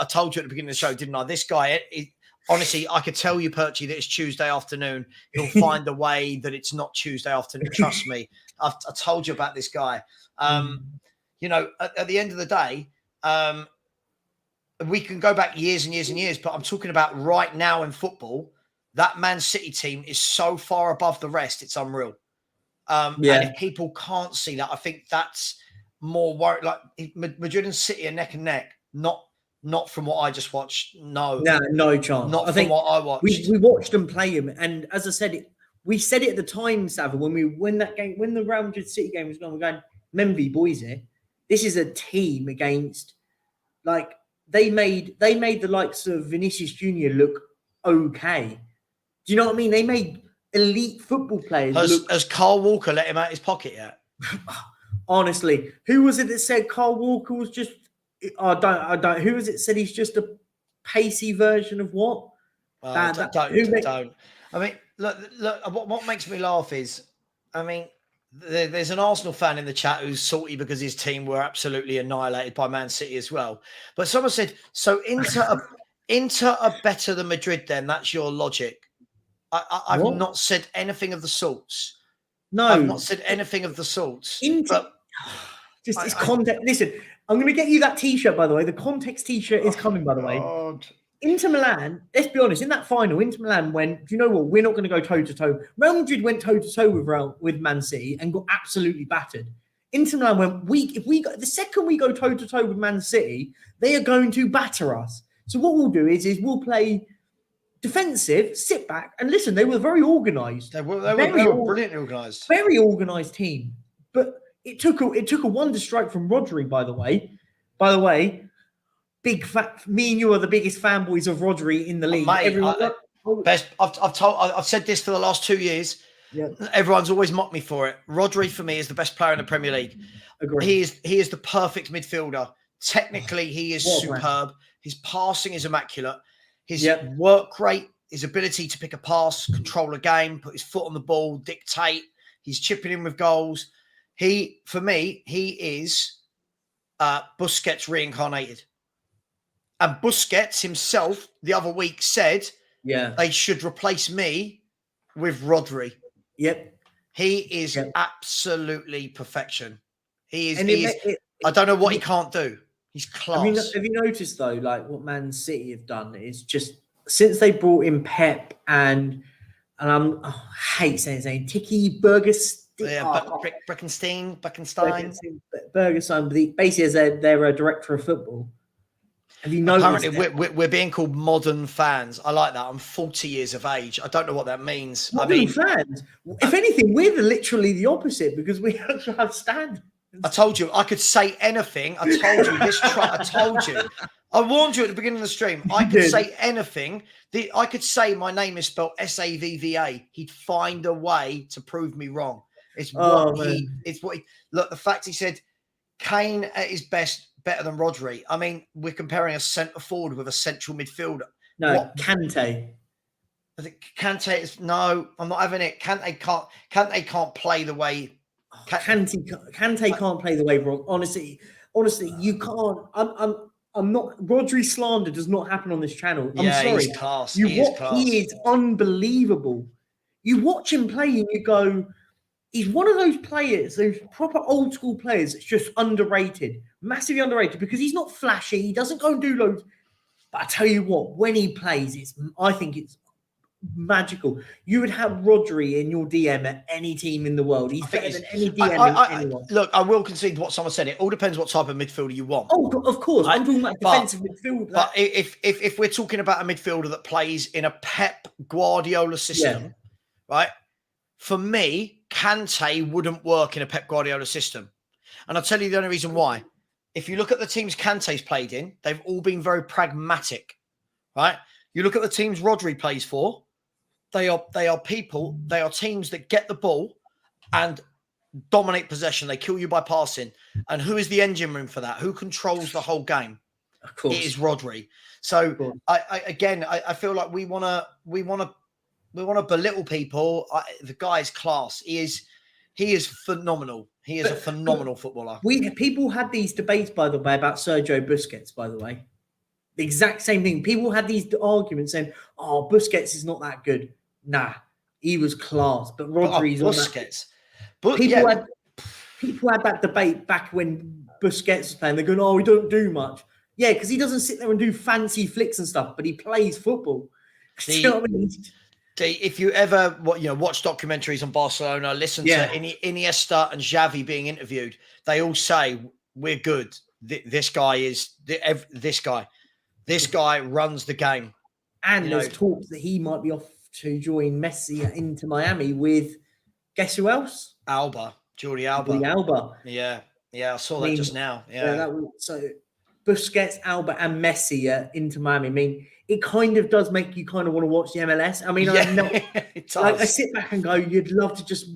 told you at the beginning of the show, didn't I? This guy, honestly, I could tell you, Perchy, that it's Tuesday afternoon. He'll find a way that it's not Tuesday afternoon. Trust me. I told you about this guy. You know, at the end of the day, we can go back years and years and years, but I'm talking about right now in football. That Man City team is so far above the rest, it's unreal. And if people can't see that, I think that's more worried. Like Madrid and City are neck and neck, not from what I just watched. No chance. Not from what I watched. We watched them play him, and as I said, we said it at the time, Sava, when the Real Madrid City game was going, we're going, Memby boys here. This is a team against, they made the likes of Vinicius Jr. look okay. Do you know what I mean? They made elite football players. Has Carl Walker let him out his pocket yet? Honestly, who was it that said Carl Walker was just? I don't. Who was it said he's just a pacey version of what? Don't. I mean, look. What makes me laugh is, I mean, there's an Arsenal fan in the chat who's salty because his team were absolutely annihilated by Man City as well. But someone said, so Inter are better than Madrid. Then that's your logic. I've What? not said anything of the sorts. No. I've not said anything of the sorts. But Just it's context. Listen, I'm going to get you that T-shirt, by the way. The context T-shirt is coming, by the way. God. Inter Milan, let's be honest, in that final, Inter Milan went, do you know what? We're not going to go toe-to-toe. Real Madrid went toe-to-toe with Man City and got absolutely battered. Inter Milan went, the second we go toe-to-toe with Man City, they are going to batter us. So what we'll do is we'll play defensive, sit back, and listen, they were very organised. They were brilliantly organised. Very organised team. But it took a wonder strike from Rodri, by the way. By the way, me and you are the biggest fanboys of Rodri in the league. Mate, I've said this for the last 2 years. Yeah. Everyone's always mocked me for it. Rodri for me is the best player in the Premier League. Agree. He is the perfect midfielder. Technically, he is superb. His passing is immaculate. His work rate, his ability to pick a pass, control a game, put his foot on the ball, dictate. He's chipping in with goals. For me, he is Busquets reincarnated. And Busquets himself the other week said they should replace me with Rodri. Yep. He is absolutely perfection. He is. I don't know what he can't do. He's class. Have you noticed though, like what Man City have done is just since they brought in Pep and I hate saying his name, Tiki Bergenstein. Bergenstein. Bergenstein, basically as they're a director of football. Have you noticed? Apparently, we're being called modern fans. I like that. I'm 40 years of age. I don't know what that means. Modern fans. If anything, we're literally the opposite because we actually have standards. I told you I could say anything. I told you this. I told you. I warned you at the beginning of the stream. I could say anything. I could say my name is spelled Savva. He'd find a way to prove me wrong. Look. The fact he said Kane at his best better than Rodri. I mean, we're comparing a centre forward with a central midfielder. No, Kante. I think Kante is no. I'm not having it. Kante can't play the way. Kante can't play the way, bro. Honestly, you can't. I'm not. Rodri slander does not happen on this channel. I'm sorry. He's class. He is unbelievable. You watch him play and you go, he's one of those players, those proper old school players that's just underrated, massively underrated because he's not flashy. He doesn't go and do loads. But I tell you what, when he plays, I think it's magical. You would have Rodri in your DM at any team in the world. He's better than any DM in anyone. Look, I will concede what someone said. It all depends what type of midfielder you want. Oh, of course. I'm talking about defensive midfield. But if we're talking about a midfielder that plays in a Pep Guardiola system, right? For me, Kante wouldn't work in a Pep Guardiola system. And I'll tell you the only reason why. If you look at the teams Kante's played in, they've all been very pragmatic, right? You look at the teams Rodri plays for, they are teams that get the ball and dominate possession. They kill you by passing. And who is the engine room for that? Who controls the whole game? Of course. It is Rodri. So I feel like we want to belittle people. The guy's class. He is phenomenal. He is a phenomenal footballer. People had these debates, by the way, about Sergio Busquets, by the way. The exact same thing. People had these arguments saying, oh, Busquets is not that good. Nah, he was class. But Rodri's on Busquets. People had that debate back when Busquets was playing. They're going, oh, we don't do much. Yeah, because he doesn't sit there and do fancy flicks and stuff, but he plays football. You know what I mean? If you ever watch documentaries on Barcelona, listen to Iniesta and Xavi being interviewed, they all say we're good. This guy runs the game. And there's talks that he might be off to join Messi into Miami with guess who else? Jordi Alba. Yeah, I saw that just now. So Busquets, Alba, and Messi into Miami. I mean, it kind of does make you kind of want to watch the MLS. I mean, I sit back and go, you'd love to just.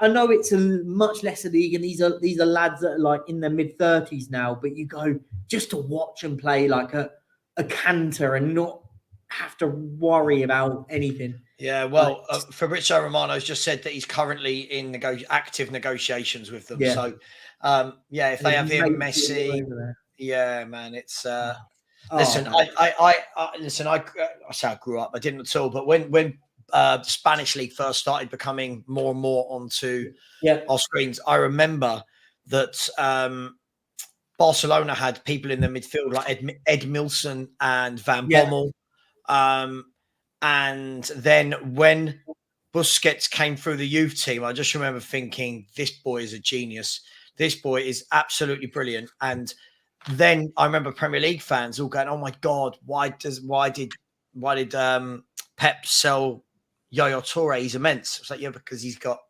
I know it's a much lesser league, and these are lads that are like in their mid-30s now. But you go just to watch them play like a canter and not have to worry about anything. Yeah, well, Fabrizio Romano's just said that he's currently in active negotiations with them. Yeah. So, if they have him, Messi, man, it's. Listen, I say I grew up. I didn't at all. But when Spanish league first started becoming more and more onto Yeah. our screens, I remember that Barcelona had people in the midfield like Ed Milson and Van Yeah. Bommel. And then when Busquets came through the youth team, I just remember thinking, this boy is a genius. This boy is absolutely brilliant. And then I remember Premier League fans all going, "Oh my God, why did Pep sell Yaya Toure? He's immense." It's like, yeah, because he's got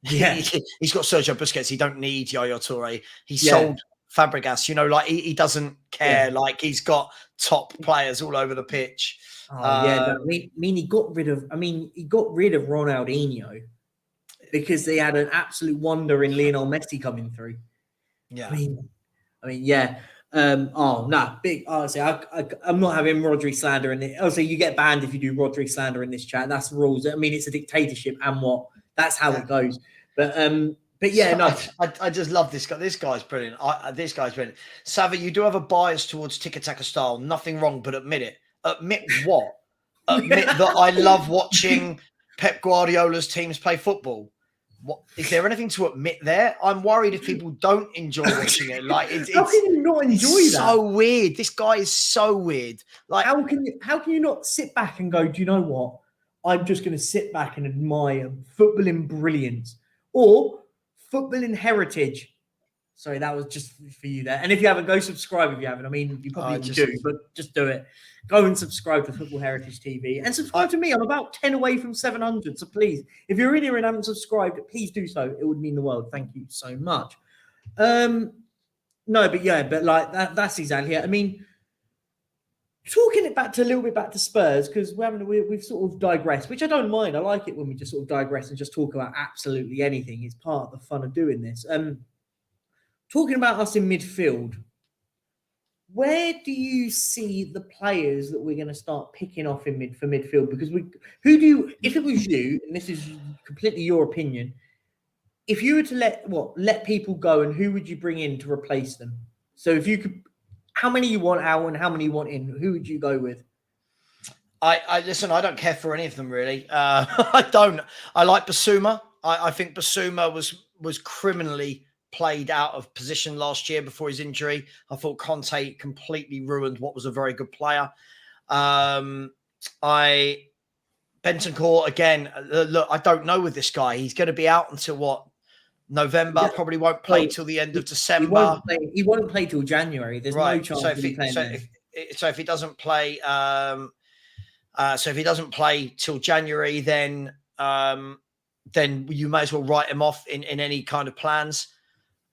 he's got Sergio Busquets. He don't need Yaya Toure. He sold Fabregas. Like he doesn't care. Like he's got top players all over the pitch. Oh yeah, no, I mean, he got rid of Ronaldinho because they had an absolute wonder in Lionel Messi coming through. Yeah, I mean, yeah. Big. Honestly, I'm not having Rodri slander in it. Also, you get banned if you do Rodri slander in this chat. That's the rules. I mean, it's a dictatorship, and that's how it goes. But yeah, no. I just love this guy. This guy's brilliant. This guy's brilliant. Savi, you do have a bias towards tiki-taka style. Nothing wrong, but admit it. Admit what? Admit that I love watching Pep Guardiola's teams play football. What is there anything to admit there? I'm worried if people don't enjoy watching it. Like, how can you not enjoy that? So weird. This guy is so weird. Like, how can you not sit back and go, do you know what? I'm just going to sit back and admire footballing brilliance or footballing heritage. Sorry, that was just for you there. And if you haven't, go subscribe if you haven't. I mean, you probably do, but just do it. Go and subscribe to Football Heritage TV and subscribe to me. I'm about 10 away from 700. So please, if you're in here and haven't subscribed, please do so. It would mean the world. Thank you so much. No, but yeah, but like that's exactly it. I mean, talking it back to a little bit back to Spurs, because we've sort of digressed, which I don't mind. I like it when we just sort of digress and just talk about absolutely anything. It's part of the fun of doing this. Talking about us in midfield, where do you see the players that we're going to start picking off in midfield? Because if it was you, and this is completely your opinion, if you were to let people go, and who would you bring in to replace them? So if you could, how many you want out and how many you want in? Who would you go with? I listen. I don't care for any of them really. I don't. I like Basuma. I think Basuma was criminally played out of position last year before his injury. I thought Conte completely ruined what was a very good player. Bentancur again. Look, I don't know with this guy. He's going to be out until what? November. Yeah. Probably won't play till the end of December. He won't play till January. There's no chance of him playing. So if he doesn't play, till January, then you may as well write him off in any kind of plans.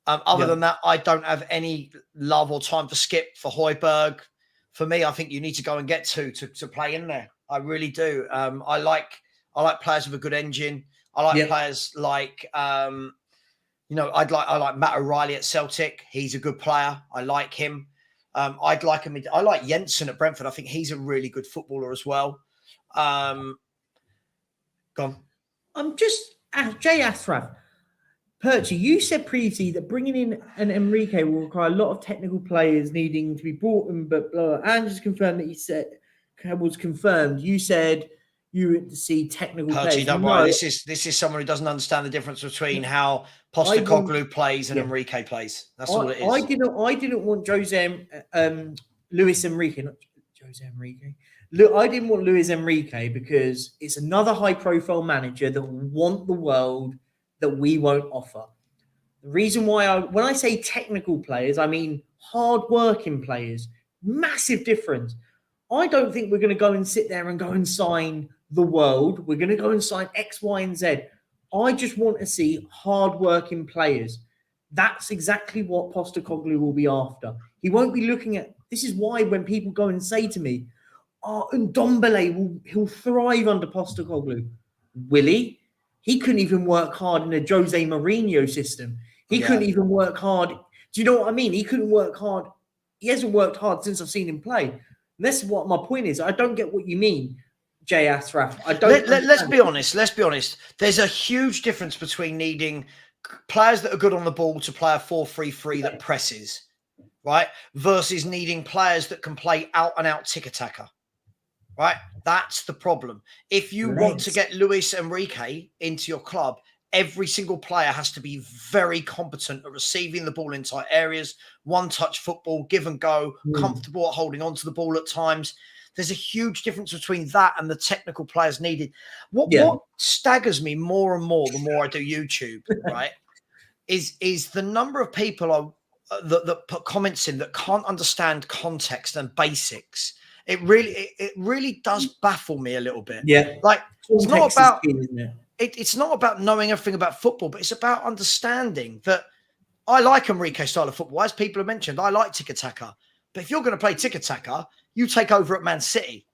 Other than that, I don't have any love or time for Skip, for Højbjerg. For me, I think you need to go and get to play in there. I really do. I like players with a good engine. I like players like I like Matt O'Reilly at Celtic. He's a good player. I like him. I like Jensen at Brentford. I think he's a really good footballer as well. Go on. I'm just Jay Ashraf. Perchy, you said previously that bringing in an Enrique will require a lot of technical players needing to be brought in, but blah. And just confirmed that you said you would to see technical players. Don't worry. This is someone who doesn't understand the difference between how Postecoglou plays and Enrique plays. That's all it is. I didn't want Luis Enrique, not Jose Enrique. Look, I didn't want Luis Enrique because it's another high-profile manager that will want the world that we won't offer. The reason why when I say technical players, I mean hard-working players. Massive difference. I don't think we're going to go and sit there and go and sign the world. We're going to go and sign X, Y, and Z. I just want to see hard-working players. That's exactly what Postecoglou will be after. He won't be looking at... This is why when people go and say to me, Ndombele he'll thrive under Postecoglou. Will he? He couldn't even work hard in a Jose Mourinho system. He couldn't even work hard. Do you know what I mean? He couldn't work hard. He hasn't worked hard since I've seen him play. And that's what my point is. I don't get what you mean, Jay Ashraf. I don't. Let's be honest. Let's be honest. There's a huge difference between needing players that are good on the ball to play a 4-3-3 that presses, right, versus needing players that can play out and out tiki-taka. right? That's the problem. If you want to Legs. get Luis Enrique into your club, every single player has to be very competent at receiving the ball in tight areas, one-touch football, give and go, comfortable at holding on to the ball at times. There's a huge difference between that and the technical players needed. What staggers me more and more the more I do YouTube, right, is the number of people that put comments in that can't understand context and basics. It really does baffle me a little bit. Yeah. Like, it's not Context is about key, isn't it? it's not about knowing everything about football, but it's about understanding that I like Enrique's style of football. As people have mentioned, I like tiki-taka. But if you're going to play tiki-taka, you take over at Man City.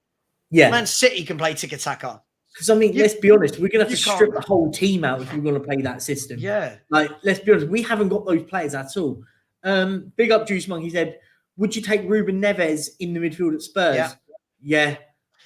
Yeah. Man City can play tiki-taka. Because, I mean, let's be honest, we're going to have to strip can't. the whole team out if we're going to play that system. Yeah. Like, let's be honest, we haven't got those players at all. Big up Juice Monk. He said, would you take Ruben Neves in the midfield at Spurs? Yeah.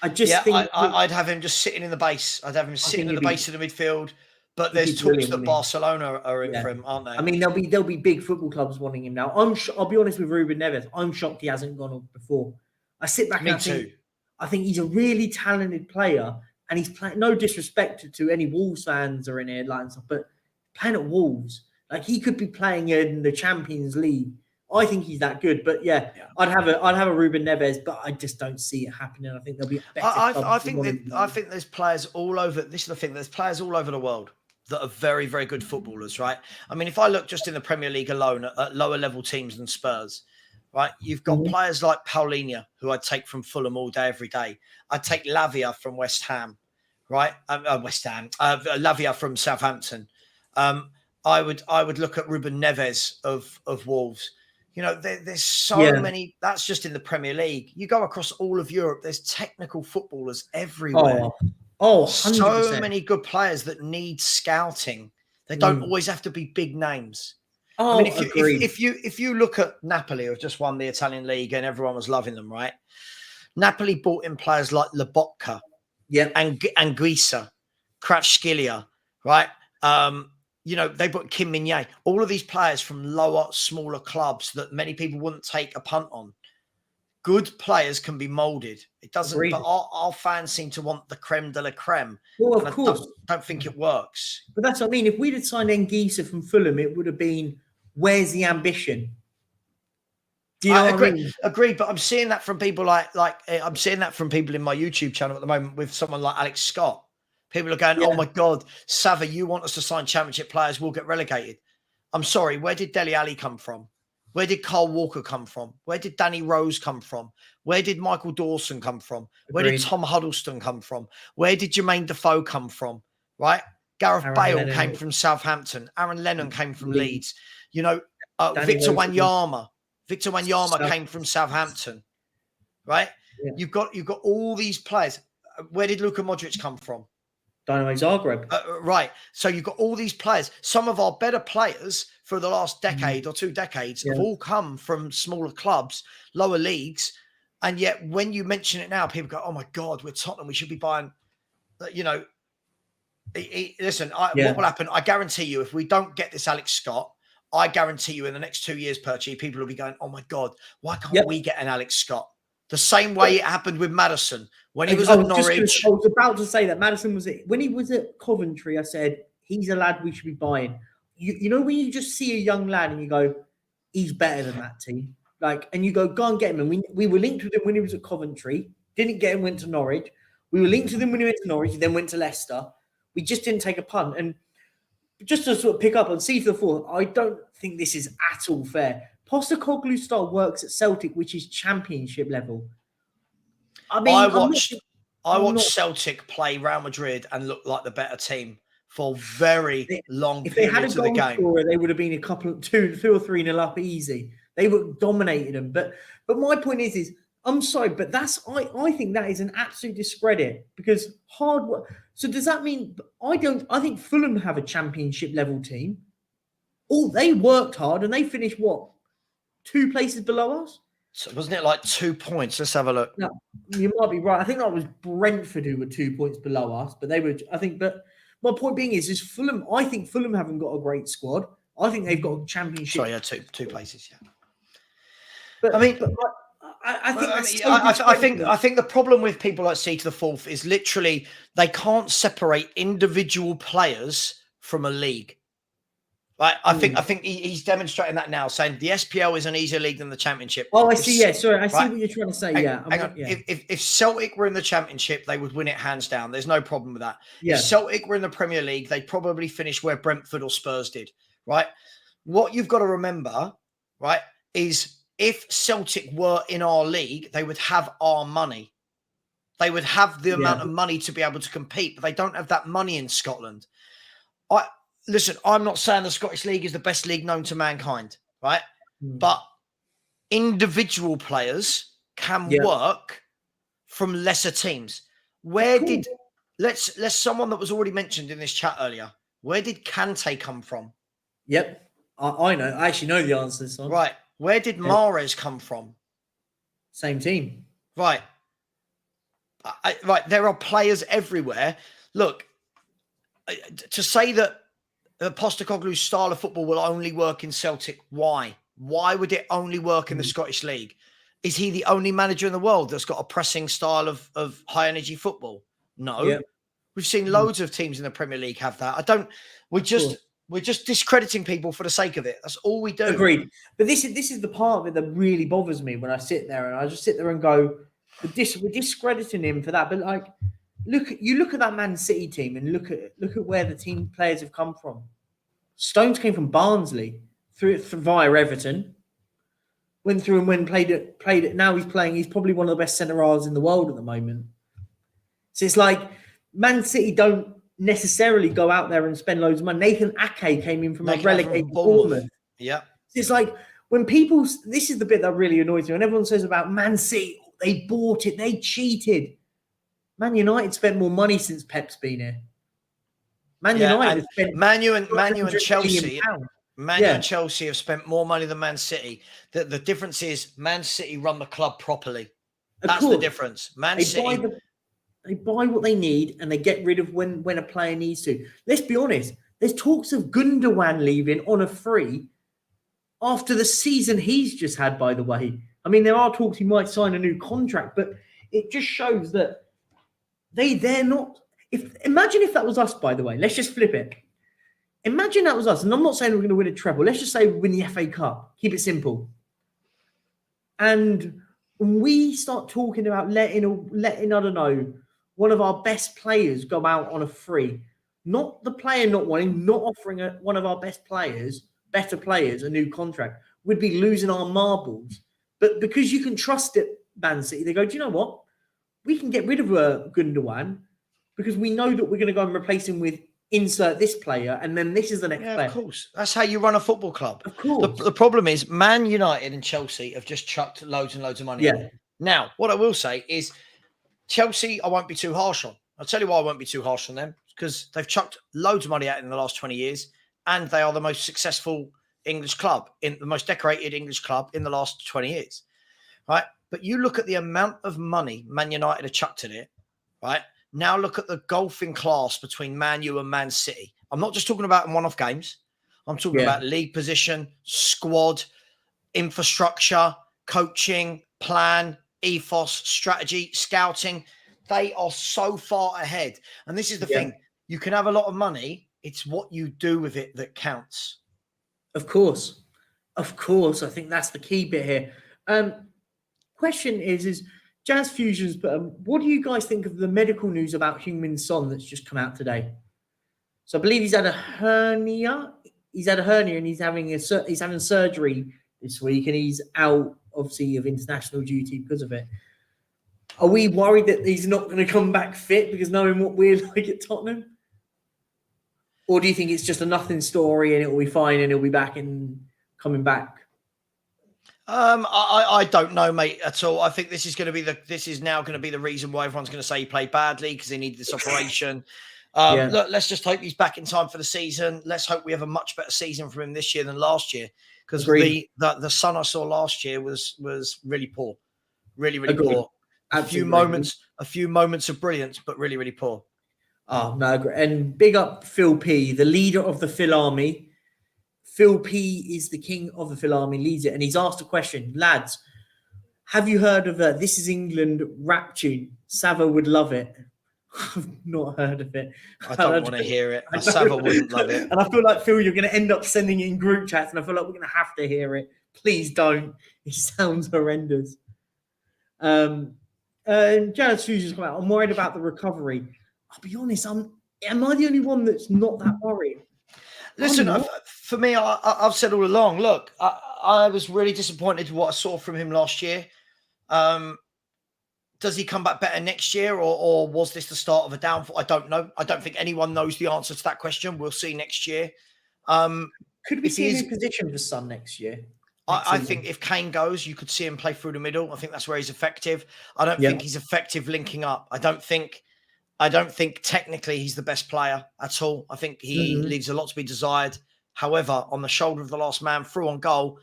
I just think I'd have him just sitting in the base. I'd have him sitting in the base of the midfield. But there's talks that Barcelona are in for him, aren't they? I mean, there'll be big football clubs wanting him now. I'll be honest with Ruben Neves. I'm shocked he hasn't gone on before. I sit back and I think he's a really talented player, and he's playing. No disrespect to any Wolves fans or any like stuff, but playing at Wolves, like he could be playing in the Champions League. I think he's that good, but I'd have a Ruben Neves, but I just don't see it happening. I think there'll be better. I think there's players all over. This is the thing. There's players all over the world that are very, very good footballers, right? I mean, if I look just in the Premier League alone at lower level teams than Spurs, right? You've got players like Paulinho, who I'd take from Fulham all day, every day. I'd take Lavia from West Ham, right? Lavia from Southampton. I would look at Ruben Neves of Wolves. You know, there's so many. That's just in the Premier League. You go across all of Europe, there's technical footballers everywhere. Oh, 100%. So many good players that need scouting. They don't always have to be big names. Oh, I mean, if you look at Napoli, who've just won the Italian league and everyone was loving them, right? Napoli bought in players like Lobotka, and Guisa, Kvaratskhelia, right? You know, they bought Kim Min-jae. All of these players from lower, smaller clubs that many people wouldn't take a punt on. Good players can be molded. It doesn't, but our fans seem to want the creme de la creme. Well, of course. I don't think it works. But that's what I mean. If we'd have signed Nguisa from Fulham, it would have been, where's the ambition? Do you know what I mean? Agreed, but I'm seeing that from people like I'm seeing that from people in my YouTube channel at the moment with someone like Alex Scott. People are going, oh my God, Sava, you want us to sign championship players, we'll get relegated. I'm sorry, where did Dele Alli come from? Where did Carl Walker come from? Where did Danny Rose come from? Where did Michael Dawson come from? Where did Tom Huddleston come from? Where did Jermaine Defoe come from? Right? Gareth Bale came from Southampton. Aaron Lennon came from Leeds. You know, Victor Wanyama. Victor Wanyama came from Southampton. Right? Yeah. You've got all these players. Where did Luka Modric come from? Dynamo Zagreb. Right. So you've got all these players. Some of our better players for the last decade or 2 decades have all come from smaller clubs, lower leagues. And yet when you mention it now, people go, oh my God, we're Tottenham. We should be buying, you know, listen, what will happen? I guarantee you, if we don't get this Alex Scott, I guarantee you in the next 2 years, Perchy, people will be going, oh my God, why can't we get an Alex Scott? The same way it happened with Maddison when he was at Norwich. I was about to say that Maddison when he was at Coventry. I said he's a lad we should be buying. You know when you just see a young lad and you go, he's better than that team. Like, and you go and get him. And we were linked with him when he was at Coventry. Didn't get him. Went to Norwich. We were linked with him when he went to Norwich. He then went to Leicester. We just didn't take a punt. And just to sort of pick up on C for the fourth, I don't think this is at all fair. Postecoglou style works at Celtic, which is championship level. I mean, I watched Celtic play Real Madrid and look like the better team for very long if they had a periods of the goal game. Scorer, they would have been a couple of 2 or 3-0 up easy. They would have dominated them. But my point is I'm sorry, but I think that is an absolute discredit because hard work. So does that mean I think Fulham have a championship level team? Oh, they worked hard and they finished what? 2 places below us? So wasn't it like 2 points? Let's have a look. No, you might be right. I think that was Brentford who were 2 points below us, but they were. But my point being is Fulham. I think Fulham haven't got a great squad. I think they've got a championship. Sorry, yeah, two places. Yeah. But I mean, I think that's so I think the problem with people like C to the fourth is literally they can't separate individual players from a league. Like, I think he's demonstrating that now, saying the SPL is an easier league than the Championship. Oh, I see. Yeah, sorry, I see right? what you're trying to say. Hang, Yeah, hang on. yeah, If Celtic were in the Championship, they would win it hands down. There's no problem with that. yeah, If Celtic were in the Premier League, they'd probably finish where Brentford or Spurs did. Right? What you've got to remember, right, is if Celtic were in our league, they would have our money. They would have the amount of money to be able to compete, but they don't have that money in Scotland. Listen, I'm not saying the Scottish League is the best league known to mankind, right? But individual players can work from lesser teams. Let's someone that was already mentioned in this chat earlier, where did Kante come from? Yep. I know. I actually know the answer to this one. Right. Where did Mahrez come from? Same team. Right. Right. There are players everywhere. Look, to say that Postecoglou's style of football will only work in Celtic, why? Why would it only work in the Scottish League? Is he the only manager in the world that's got a pressing style of high energy football? No. Yeah. We've seen loads of teams in the Premier League have that. We're just discrediting people for the sake of it. That's all we do. Agreed. But this is the part of it that really bothers me when I sit there and I just sit there and go, we're discrediting him for that. But like, look at that Man City team and look at where the team players have come from. Stones came from Barnsley via Everton. Went through and played it. Now he's probably one of the best centre halves in the world at the moment. So it's like Man City don't necessarily go out there and spend loads of money. Nathan Ake came in from a relegated Bournemouth. Yeah. So it's like when people, this is the bit that really annoys me. When everyone says about Man City, they bought it, they cheated. Man United spent more money since Pep's been here. Man United spent Man U and Chelsea. Man U and Chelsea have spent more money than Man City. The difference is Man City run the club properly. That's the difference. They buy what they need and they get rid of when a player needs to. Let's be honest. There's talks of Gundogan leaving on a free after the season he's just had, by the way. I mean, there are talks he might sign a new contract, but it just shows that they're not. Imagine if that was us, by the way. Let's just flip it. Imagine that was us. And I'm not saying we're going to win a treble. Let's just say we win the FA Cup. Keep it simple. And when we start talking about letting, I don't know, one of our best players go out on a free, not the player not wanting, not offering one of our best players, better players, a new contract, we'd be losing our marbles. But because you can trust it, Man City, they go, do you know what? We can get rid of Gundogan because we know that we're going to go and replace him with insert this player, and then this is the next player. Of course. That's how you run a football club. Of course. The problem is Man United and Chelsea have just chucked loads and loads of money. Yeah. Now, what I will say is Chelsea, I won't be too harsh on. I'll tell you why I won't be too harsh on them, because they've chucked loads of money out in the last 20 years, and they are the most successful English club, in the most decorated English club in the last 20 years. Right? But you look at the amount of money Man United have chucked at it, right? Now look at the golfing class between Man U and Man City. I'm not just talking about in one-off games. I'm talking about league position, squad, infrastructure, coaching, plan, ethos, strategy, scouting. They are so far ahead. And this is the thing. You can have a lot of money. It's what you do with it that counts. Of course. Of course. I think that's the key bit here. Question is Jazz Fusions, but what do you guys think of the medical news about Heung-min Son that's just come out today? So I believe he's had a hernia. He's had a hernia and he's having surgery this week, and he's out, obviously, of international duty because of it. Are we worried that he's not going to come back fit because knowing what we're like at Tottenham? Or do you think it's just a nothing story and it'll be fine and he'll be back and coming back? I don't know, mate, at all. I think this is now going to be the reason why everyone's going to say he played badly because he needed this operation. Look, let's just hope he's back in time for the season. Let's hope we have a much better season from him this year than last year, because the Son I saw last year was really poor, really poor. A few moments of brilliance, but really, really poor. Oh no, and big up Phil P, the leader of the Phil Army. Phil P is the king of the Phil Army, leads it, and he's asked a question, lads. Have you heard of This Is England rap tune? Sava would love it. I've not heard of it. I don't want to hear it. I Sava wouldn't love it. And I feel like, Phil, you're going to end up sending it in group chats, and I feel like we're going to have to hear it. Please don't. It sounds horrendous. Jared Sue's come out. I'm worried about the recovery. I'll be honest. Am I the only one that's not that worried? Listen, for me, I've said all along. Look, I was really disappointed with what I saw from him last year. Does he come back better next year, or was this the start of a downfall? I don't know. I don't think anyone knows the answer to that question. We'll see next year. Could we see a new position for Son next year? I think if Kane goes, you could see him play through the middle. I think that's where he's effective. I don't think he's effective linking up. I don't think technically he's the best player at all. I think he leaves a lot to be desired. However, on the shoulder of the last man through on goal,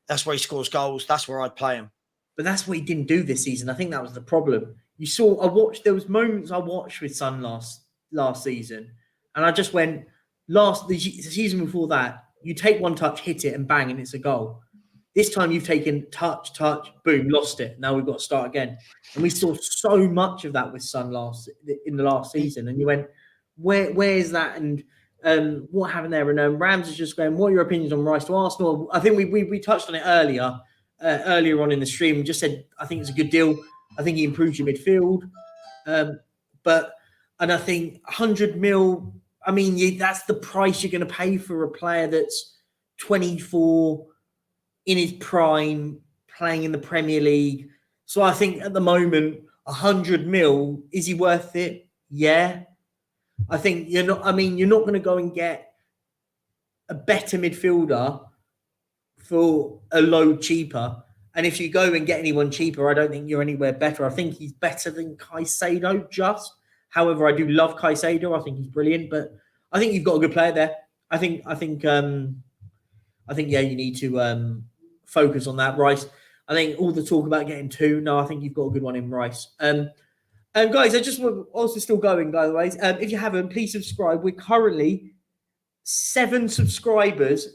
that's where he scores goals. That's where I'd play him. But that's what he didn't do this season. I think that was the problem. There was moments I watched with Son last season, and I just went, the season before that, you take one touch, hit it, and bang, and it's a goal. This time you've taken touch, boom, lost it. Now we've got to start again. And we saw so much of that with Son in the last season. And you went, where is that? And what happened there? And Rams is just going, what are your opinions on Rice to Arsenal? I think we touched on it earlier on in the stream. We just said, I think it's a good deal. I think he improves your midfield. And I think 100 mil, I mean, that's the price you're going to pay for a player that's 24, in his prime, playing in the Premier League. So I think at the moment, 100 mil, is he worth it? Yeah. I think you're not going to go and get a better midfielder for a load cheaper. And if you go and get anyone cheaper, I don't think you're anywhere better. I think he's better than Caicedo just. However, I do love Caicedo. I think he's brilliant, but I think you've got a good player there. I think you need to focus on that, Rice. I think all the talk about getting two. No, I think you've got a good one in Rice. And guys, I just want also still going, by the way. If you haven't, please subscribe. We're currently 7 subscribers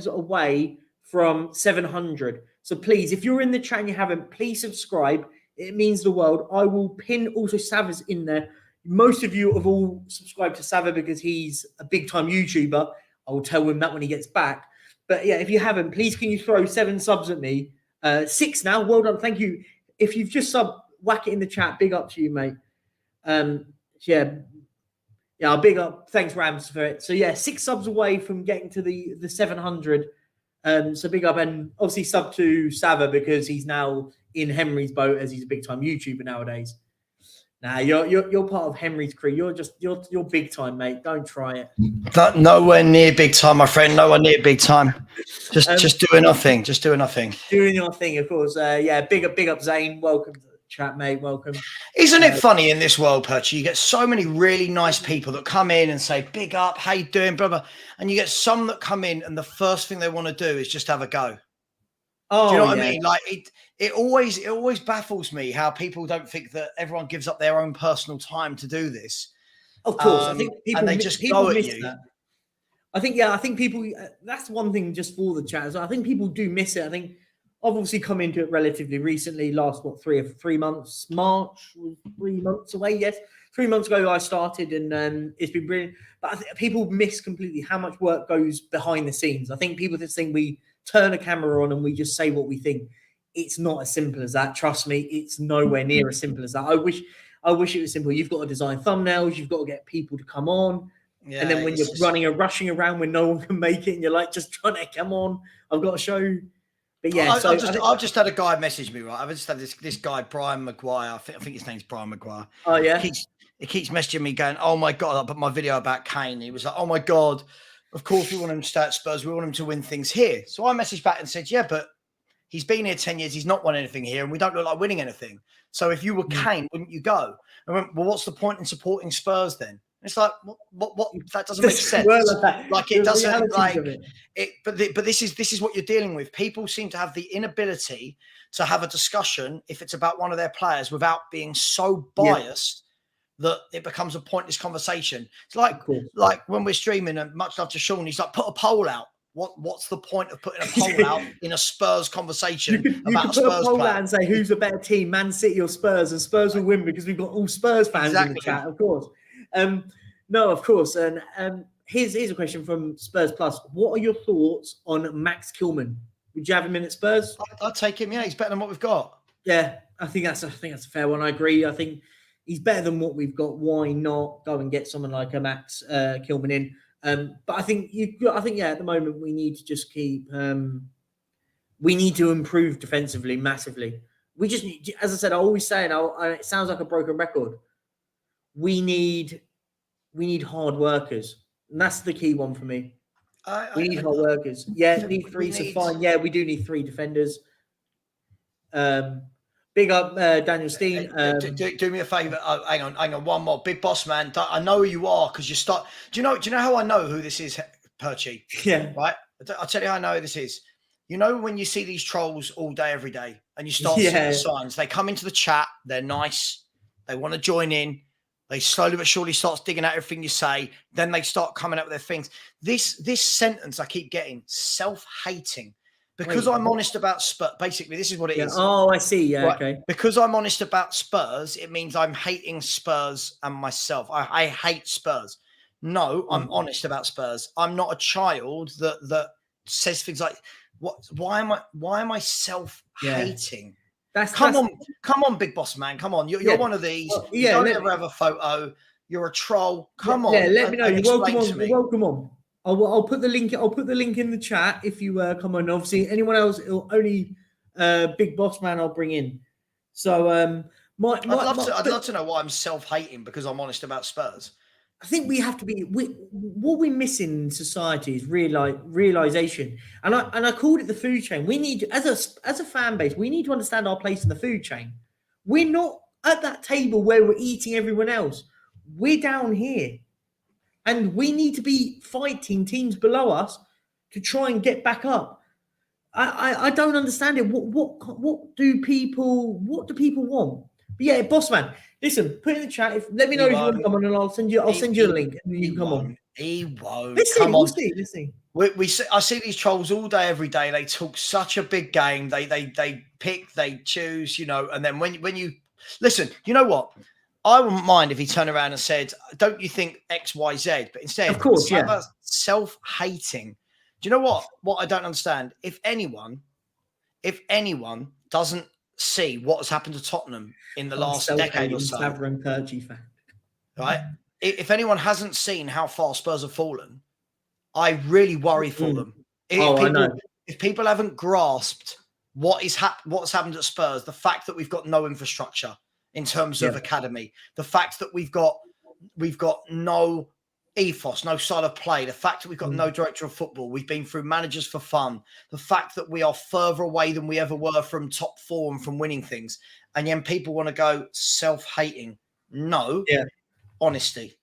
away from 700. So please, if you're in the chat and you haven't, please subscribe. It means the world. I will pin also Sava's in there. Most of you have all subscribed to Sava because he's a big-time YouTuber. I will tell him that when he gets back. But yeah, if you haven't, please can you throw 7 subs at me? 6 now. Well done. Thank you. If you've just whack it in the chat. Big up to you, mate. Yeah, big up. Thanks, Rams, for it. So yeah, 6 subs away from getting to the 700. So big up, and obviously sub to Sava because he's now in Henry's boat as he's a big time YouTuber nowadays. Nah, you're part of Henry's crew. You're big time, mate. Don't try it. Nowhere near big time, my friend. Nowhere near big time. Just doing nothing. Just doing nothing. Doing your thing, of course. Yeah, big up, Zane. Welcome to the chat, mate. Welcome. Isn't it funny in this world, Perch? You get so many really nice people that come in and say, "Big up, how you doing, brother?" And you get some that come in and the first thing they want to do is just have a go. Oh, do you know what I mean? Like it always baffles me how people don't think that everyone gives up their own personal time to do this. Of course, I think people, and they just go at you. That. I think people. That's one thing just for the chat. I think people do miss it. I think I've obviously come into it relatively recently. Last 3 months. March was 3 months away. Yes, 3 months ago I started, and it's been brilliant. But I think people miss completely how much work goes behind the scenes. I think people just think we turn a camera on and we just say what we think. It's not as simple as that. Trust me, it's nowhere near as simple as that. I wish it was simple. You've got to design thumbnails. You've got to get people to come on. Yeah, and then when you're rushing around when no one can make it, and you're like, just trying to come on. I've got to show. But yeah, I've just had a guy message me, right? I've just had this guy, Brian Maguire. I think his name's Brian Maguire. Oh, yeah? He keeps messaging me going, oh, my God, I put my video about Kane. He was like, oh, my God. Of course, we want him to stay at Spurs. We want him to win things here. So I messaged back and said, yeah, but he's been here 10 years. He's not won anything here, and we don't look like winning anything. So if you were Kane, wouldn't you go? I went, well, what's the point in supporting Spurs then? And it's like, what? That doesn't make sense. Like it doesn't like it. But this is what you're dealing with. People seem to have the inability to have a discussion if it's about one of their players without being so biased. That it becomes a pointless conversation. It's like when we're streaming, and much love to Sean, he's like, put a poll out. what's the point of putting a poll out in a Spurs conversation you about could a put a Spurs poll player? out and say who's a better team, Man City or Spurs, and Spurs will win because we've got all Spurs fans in the Exactly. chat, of course. No, of course. And here's a question from Spurs Plus. What are your thoughts on Max Kilman? Would you have him in at Spurs? I'd take him. Yeah, he's better than what we've got. Yeah, I think that's a fair one. I agree. I think he's better than what we've got. Why not go and get someone like a Max Kilman in? But I think at the moment we need to just keep. We need to improve defensively massively. We just need, as I said, I always say, and it sounds like a broken record. We need hard workers, and that's the key one for me. We need hard workers. Yeah, need three to fine. Yeah, we do need 3 defenders. Big up Daniel Steen. Do me a favour. Hang on. One more. Big boss man. I know who you are because you start. Do you know how I know who this is, Perchy? Yeah. Right. I'll tell you how I know who this is. You know when you see these trolls all day, every day, and you start seeing the signs. They come into the chat. They're nice. They want to join in. They slowly but surely start digging out everything you say. Then they start coming up with their things. This sentence I keep getting, self-hating. Because I'm honest about Spurs. Basically, this is what it is. Oh, I see. Yeah, right. Okay. Because I'm honest about Spurs, it means I'm hating Spurs and myself. I hate Spurs. No, I'm honest about Spurs. I'm not a child that says things like, "What? Why am I self-hating?" Come on, big boss man. Come on. You're one of these. You don't ever have a photo. You're a troll. Come on. Yeah, let me know. You're welcome on. You're welcome on. I'll put the link. I'll put the link in the chat if you come on. Obviously, anyone else, only Big Boss Man, I'll bring in. So, I'd love to know why I'm self-hating because I'm honest about Spurs. I think we have to be. What we're missing in society is realization, and I called it the food chain. We need, as a fan base, we need to understand our place in the food chain. We're not at that table where we're eating everyone else. We're down here. And we need to be fighting teams below us to try and get back up. I don't understand it. What do people want? But yeah, boss man, listen, put in the chat. Let me know if you want to come on, and I'll send you a link, and you can come on. He won't. Let's see. I see these trolls all day, every day. They talk such a big game. They pick, they choose, and then when you listen, you know what? I wouldn't mind if he turned around and said, "Don't you think X, Y, Z?" But instead, of course, self-hating. Do you know what? What I don't understand, if anyone doesn't see what has happened to Tottenham in the last decade or so, right? If anyone hasn't seen how far Spurs have fallen, I really worry for them. If people haven't grasped what's happened at Spurs, the fact that we've got no infrastructure in terms of academy, the fact that we've got no ethos, no style of play, the fact that we've got no director of football, we've been through managers for fun, the fact that we are further away than we ever were from top 4 and from winning things, and then people want to go self-hating. No, honesty.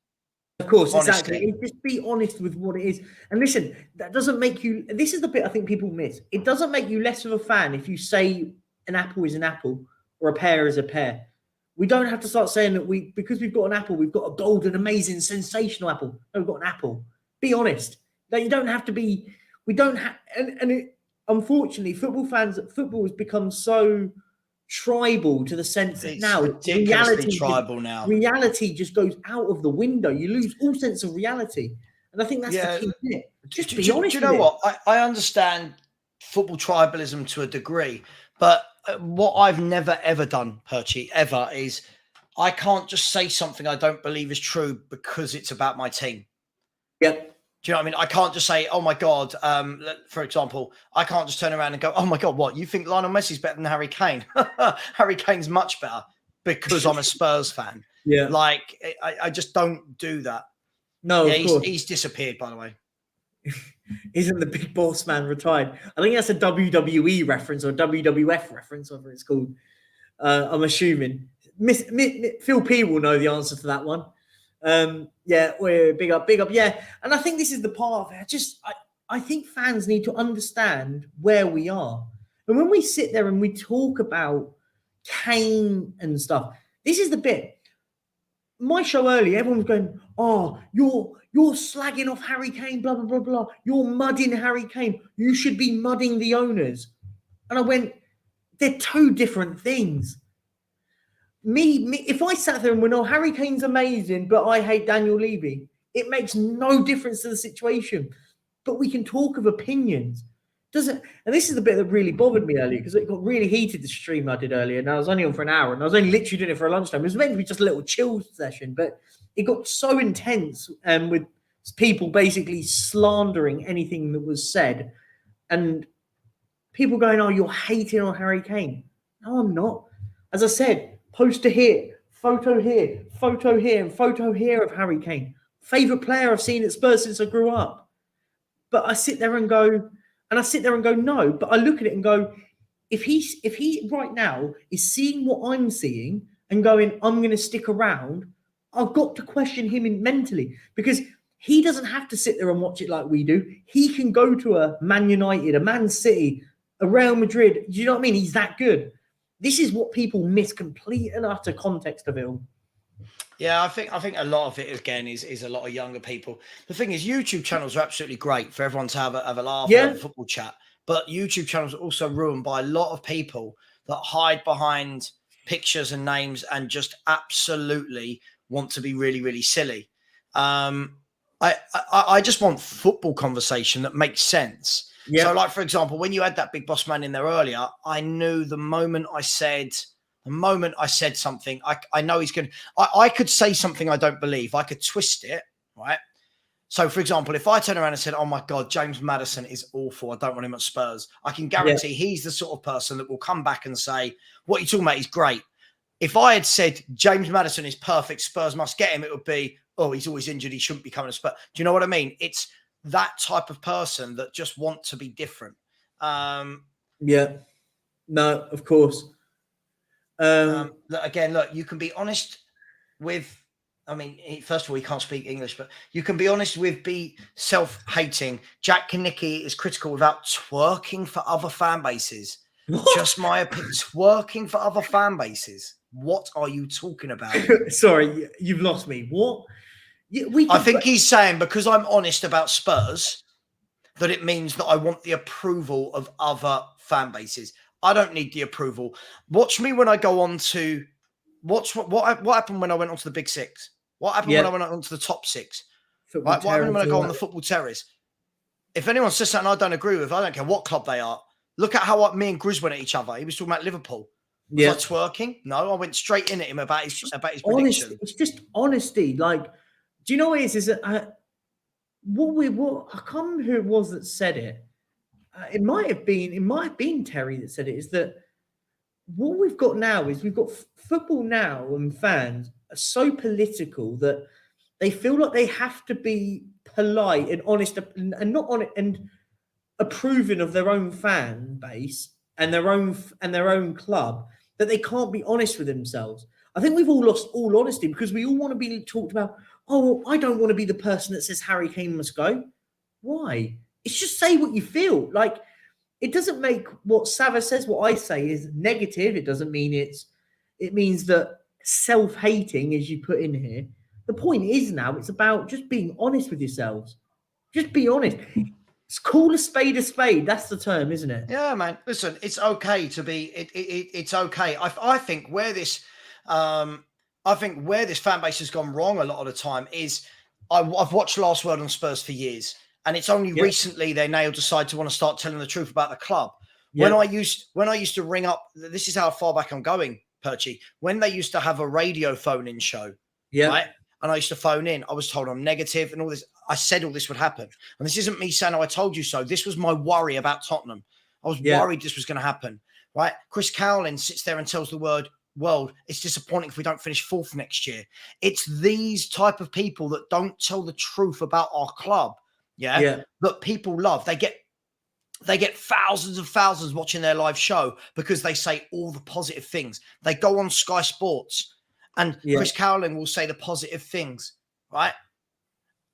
Of course, exactly. Just be honest with what it is. And listen, that doesn't make you. This is the bit I think people miss. It doesn't make you less of a fan if you say an apple is an apple or a pear is a pear. We don't have to start saying that because we've got an apple, we've got a golden, amazing, sensational apple. No, we've got an apple. Be honest. That you don't have to be. We don't have. Unfortunately, football has become so tribal to the sense that now reality just goes out of the window. You lose all sense of reality, and I think that's the key bit. Just be honest. Do you know what? I understand football tribalism to a degree, but what I've never ever done, Perchy, ever is I can't just say something I don't believe is true because it's about my team. Yep. Do you know what I mean? I can't just say, "Oh my God," for example, I can't just turn around and go, "Oh my God, what? You think Lionel Messi's better than Harry Kane?" Harry Kane's much better because I'm a Spurs fan. Yeah. Like, I just don't do that. No, of course. He's disappeared, by the way. Isn't the big boss man retired? I think that's a WWE reference or WWF reference, whatever it's called. I'm assuming. Phil P will know the answer to that one. We're big up. Yeah. And I think this is the part of it. I think fans need to understand where we are. And when we sit there and we talk about Kane and stuff, this is the bit. My show earlier, everyone was going, "Oh, you're You're slagging off Harry Kane, blah, blah, blah, blah. You're mudding Harry Kane. You should be mudding the owners. And I went, they're two different things. If I sat there and went, oh, Harry Kane's amazing, but I hate Daniel Levy, it makes no difference to the situation. But we can talk of opinions. Doesn't, and this is the bit that really bothered me earlier, because it got really heated, the stream I did earlier, and I was only on for an hour, and I was only literally doing it for a lunchtime. It was meant to be just a little chill session, but it got so intense, with people basically slandering anything that was said, and people going, oh, you're hating on Harry Kane. No, I'm not. As I said, poster here, photo here, and photo here of Harry Kane. Favourite player I've seen at Spurs since I grew up. But I sit there and go, no. But I look at it and go, if he right now is seeing what I'm seeing and going, I'm going to stick around, I've got to question him mentally, because he doesn't have to sit there and watch it like we do. He can go to a Man United, a Man City, a Real Madrid. Do you know what I mean? He's that good. This is what people miss complete and utter context of it all. Yeah, I think a lot of it again is a lot of younger people. The thing is, YouTube channels are absolutely great for everyone to have a laugh, have a football chat. But YouTube channels are also ruined by a lot of people that hide behind pictures and names and just absolutely want to be really, really silly. I just want football conversation that makes sense. Yeah. So, like, for example, when you had that big boss man in there earlier, I knew the moment I said something, I know he's going to, I could say something I don't believe. I could twist it, right? So, for example, if I turn around and said, oh my God, James Maddison is awful, I don't want him at Spurs, I can guarantee he's the sort of person that will come back and say, what you're talking about is great. If I had said James Maddison is perfect, Spurs must get him, it would be, oh, he's always injured, he shouldn't be coming to Spurs. Do you know what I mean? It's that type of person that just want to be different. Yeah. No, of course. Again, look, you can be honest with, I mean, first of all, he can't speak English, but you can be honest with, be self-hating. Jack Kinnicky is critical without twerking for other fan bases. What? Just my opinion. Twerking for other fan bases. What are you talking about? Sorry, you've lost me. What? I think he's saying, because I'm honest about Spurs, that it means that I want the approval of other fan bases. I don't need the approval. Watch me when I go on to what happened when I went on to the Big Six. What happened when I went on to the top six? Right? What happened when I go on the football terrace? If anyone says something I don't agree with, I don't care what club they are. Look at how me and Grizz went at each other. He was talking about Liverpool. Was I twerking? No, I went straight in at him about his prediction. It's just honesty. Like, do you know what it is? Is that I can't remember who it was that said it. It might have been Terry that said it. Is that what we've got now? Is we've got football now, and fans are so political that they feel like they have to be polite and honest and not on it and approving of their own fan base and their own club, that they can't be honest with themselves. I think we've all lost all honesty because we all want to be talked about. Oh, I don't want to be the person that says Harry Kane must go. Why? It's just say what you feel. Like, it doesn't make what Sava says, what I say, is negative. It doesn't mean it means that self-hating, as you put in here. The point is now it's about just being honest with yourselves. Just be honest. It's call a spade a spade. That's the term, isn't it? Yeah, man. Listen, it's okay to be. It's okay. I think where this fan base has gone wrong a lot of the time is I've watched Last Word on Spurs for years, and it's only recently they now decide to want to start telling the truth about the club. When I used to ring up, this is how far back I'm going, Perchy. When they used to have a radio phone-in show, right? And I used to phone in, I was told I'm negative and all this. I said all this would happen. And this isn't me saying, oh, I told you so. This was my worry about Tottenham. I was worried this was going to happen, right? Chris Cowlin sits there and tells the world, it's disappointing if we don't finish fourth next year. It's these type of people that don't tell the truth about our club, that people love. They get thousands and thousands watching their live show because they say all the positive things. They go on Sky Sports and Chris Cowling will say the positive things, right?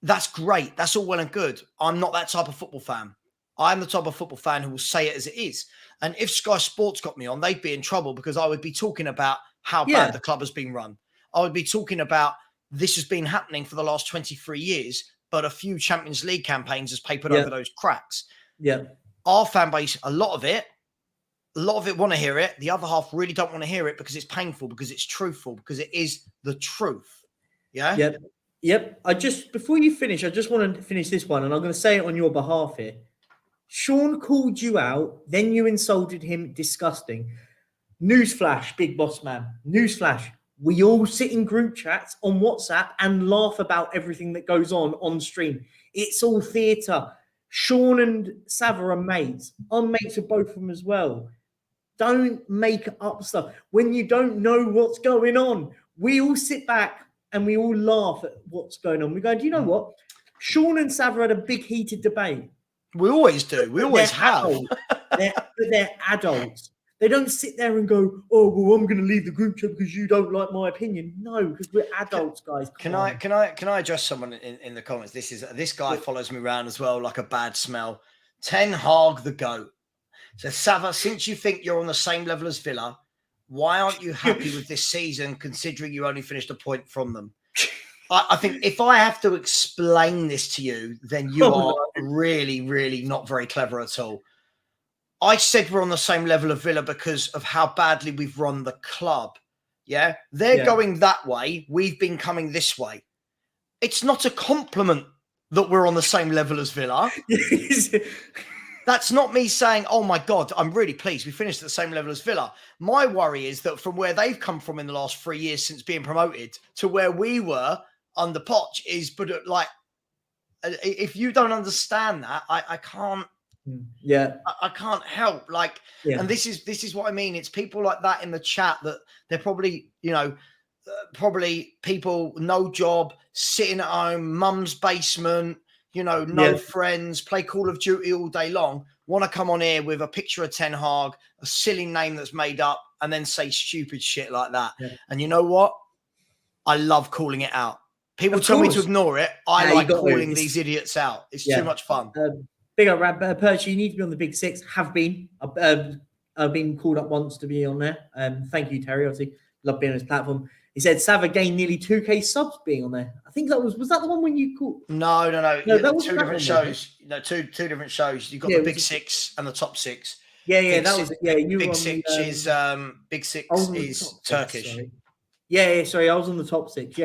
That's great. That's all well and good. I'm not that type of football fan. I'm the type of football fan who will say it as it is. And if Sky Sports got me on, they'd be in trouble because I would be talking about how bad the club has been run. I would be talking about this has been happening for the last 23 years, but a few Champions League campaigns has papered Yeah. over those cracks. Yeah. Our fan base, a lot of it want to hear it. The other half really don't want to hear it because it's painful, because it's truthful, because it is the truth. Yeah. Yep. Yep. Before you finish, I just want to finish this one, and I'm going to say it on your behalf here. Sean called you out, then you insulted him. Disgusting. Newsflash, big boss man. Newsflash. We all sit in group chats on WhatsApp and laugh about everything that goes on stream. It's all theatre. Sean and Sava are mates. I'm mates with both of them as well. Don't make up stuff. When you don't know what's going on, we all sit back and we all laugh at what's going on. We go, do you know what? Sean and Sava had a big heated debate. We always do. We always have. They're adults. They don't sit there and go, oh, well, I'm going to leave the group chat because you don't like my opinion. No, because we're adults, guys. Can I address someone in the comments? This guy follows me around as well, like a bad smell. Ten Hag the GOAT. So Sava, since you think you're on the same level as Villa, why aren't you happy with this season, considering you only finished a point from them? I think if I have to explain this to you, then you are really, really not very clever at all. I said we're on the same level of Villa because of how badly we've run the club. Yeah. They're going that way. We've been coming this way. It's not a compliment that we're on the same level as Villa. That's not me saying, oh my God, I'm really pleased we finished at the same level as Villa. My worry is that from where they've come from in the last 3 years since being promoted to where we were under Poch is, but like, if you don't understand that, I can't. Yeah, I can't help. Like, and this is what I mean. It's people like that in the chat that they're probably, probably people, no job, sitting at home, mum's basement, no friends, play Call of Duty all day long, want to come on here with a picture of Ten Hag, a silly name that's made up, and then say stupid shit like that. Yeah. And you know what? I love calling it out. People tell me to ignore it. I like calling these idiots out. It's too much fun. Big up, Perch. You need to be on the Big Six. Have been. I've been called up once to be on there. Thank you, Terry. Obviously, love being on his platform. He said Sava gained nearly 2K subs being on there. I think was that the one when you called? No. That was two different shows. No, two different shows. You've got the Big Six and the Top Six. Yeah, that was it. Yeah, you Big were on Six Big Six is Turkish. Sorry, I was on the Top Six.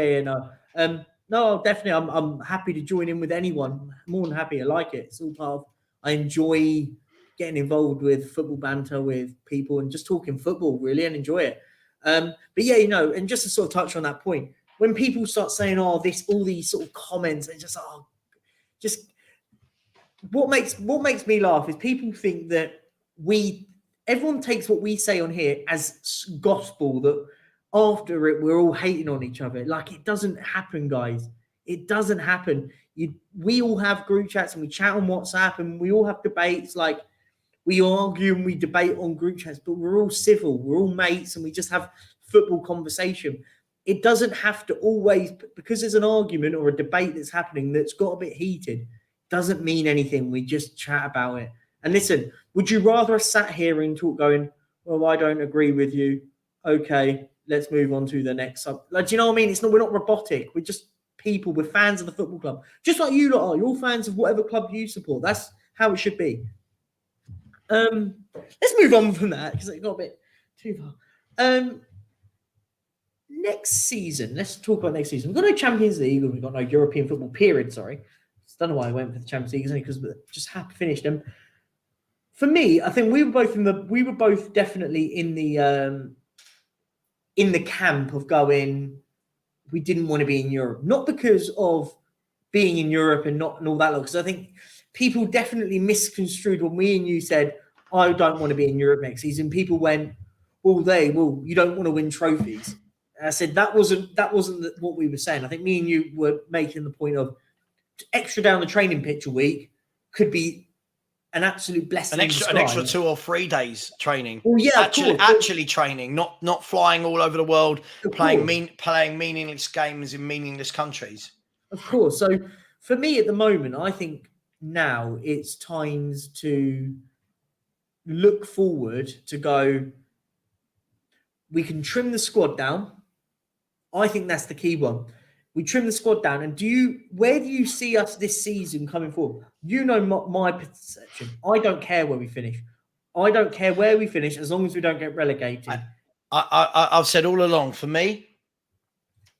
No, definitely. I'm happy to join in with anyone. More than happy. I like it. It's all part of. I enjoy getting involved with football banter with people and just talking football, really, and enjoy it. But and just to sort of touch on that point, when people start saying, all these sort of comments, and just what makes me laugh is people think that everyone takes what we say on here as gospel, that after it we're all hating on each other. Like, it doesn't happen, guys. It doesn't happen. We all have group chats and we chat on WhatsApp and we all have debates. Like, we argue and we debate on group chats, but we're all civil. We're all mates and we just have football conversation. It doesn't have to always, because there's an argument or a debate that's happening that's got a bit heated, doesn't mean anything. We just chat about it. And listen, would you rather have sat here and talk going, well, I don't agree with you. Okay, let's move on to the next sub. Like, do you know what I mean? We're not robotic. We're just people. We're fans of the football club. Just like you lot are. You're all fans of whatever club you support. That's how it should be. Let's move on from that because it got a bit too far. Next season, let's talk about next season. We've got no Champions League, and we've got no European football period. Sorry, I don't know why I went for the Champions League, only because we just have finished them. For me, I think we were both definitely in the camp of going. We didn't want to be in Europe, not because of being in Europe and all that, because I think people definitely misconstrued when me and you said, I don't want to be in Europe next season. People went, you don't want to win trophies. And I said, that wasn't what we were saying. I think me and you were making the point of extra down the training pitch a week could be an absolute blessing. An extra 2 or 3 days training. Well, yeah, actually training, not flying all over the world, playing meaningless games in meaningless countries. Of course. So for me at the moment, I think now it's times to look forward to go. We can trim the squad down. I think that's the key one. We trim the squad down. And where do you see us this season coming forward? You know my perception. I don't care where we finish. I don't care where we finish as long as we don't get relegated. I've said all along, for me,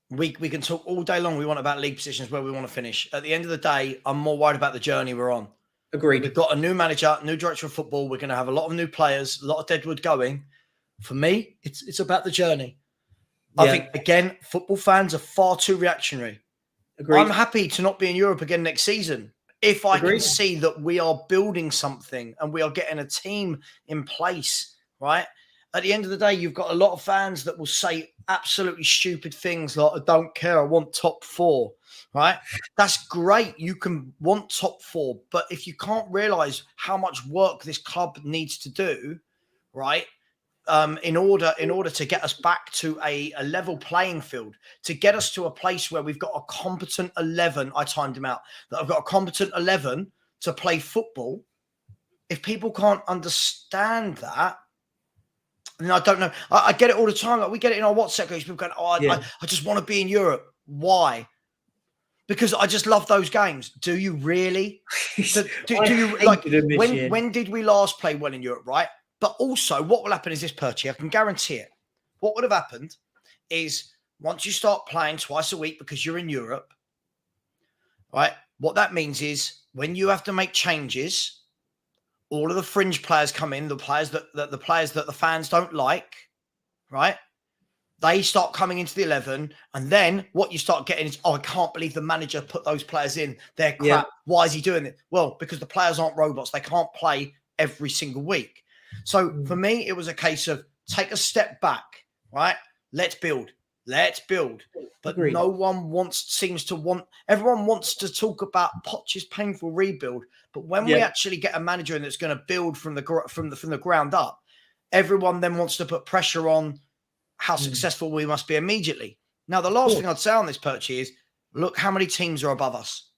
we can talk all day long. We want about league positions, where we want to finish. At the end of the day, I'm more worried about the journey we're on. Agreed. We've got a new manager, new director of football. We're going to have a lot of new players, a lot of deadwood going. For me, it's about the journey. Yeah. I think, again, football fans are far too reactionary. Agreed. I'm happy to not be in Europe again next season if I can see that we are building something and we are getting a team in place, right? At the end of the day, you've got a lot of fans that will say absolutely stupid things like, I don't care, I want top 4, right? That's great. You can want top 4, but if you can't realize how much work this club needs to do, right, in order to get us back to a level playing field, to get us to a place where we've got a competent 11, I timed him out, that I've got a competent 11 to play football. If people can't understand that, then I don't know. I get it all the time. Like, we get it in our WhatsApp groups. People going, I just want to be in Europe. Why? Because I just love those games. Do you really? do you like when did we last play well in Europe, right? But also, what will happen is this, Perchy, I can guarantee it. What would have happened is once you start playing twice a week because you're in Europe, right? What that means is when you have to make changes, all of the fringe players come in, the players that the fans don't like, right? They start coming into the 11, and then what you start getting is, I can't believe the manager put those players in. They're crap. Yeah. Why is he doing it? Well, because the players aren't robots. They can't play every single week. So for me, it was a case of take a step back, right? Let's build. But Agreed. No one seems to want, everyone wants to talk about Poch's painful rebuild. But when we actually get a manager in that's going to build from the ground up, everyone then wants to put pressure on how successful we must be immediately. Now, the last thing I'd say on this, Perchy, is look how many teams are above us.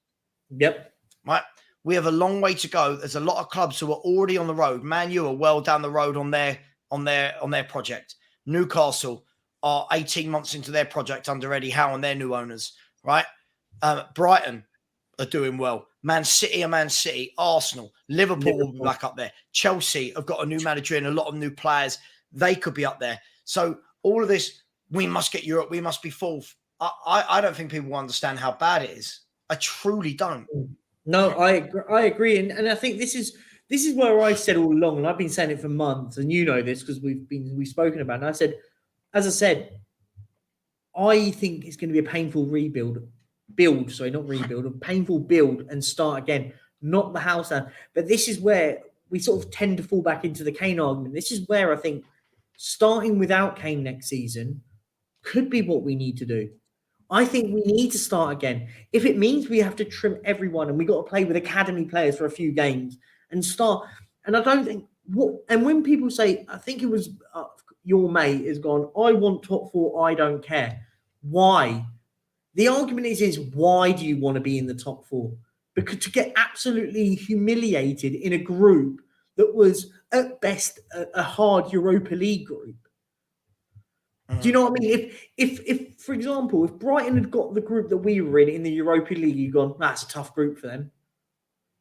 Yep. Right? We have a long way to go. There's a lot of clubs who are already on the road. Man U are well down the road on their project. Newcastle are 18 months into their project under Eddie Howe and their new owners, right? Brighton are doing well. Man City are Man City. Arsenal, Liverpool will be back up there. Chelsea have got a new manager and a lot of new players. They could be up there. So all of this, we must get Europe. We must be fourth. I don't think people understand how bad it is. I truly don't. No, I agree, and I think this is where I said all along, and I've been saying it for months, and you know this because we've spoken about it. And I said, as I said, I think it's going to be a painful a painful build and start again, knock the house down. But this is where we sort of tend to fall back into the Kane argument. This is where I think starting without Kane next season could be what we need to do. I think we need to start again. If it means we have to trim everyone and we got to play with academy players for a few games and start. And I don't think and when people say, I think it was your mate has gone, I want top 4, I don't care. Why? The argument is why do you want to be in the top 4? Because to get absolutely humiliated in a group that was at best a hard Europa League group. Do you know what I mean? If for example, if Brighton had got the group that we were in the Europa League, you've gone, that's a tough group for them.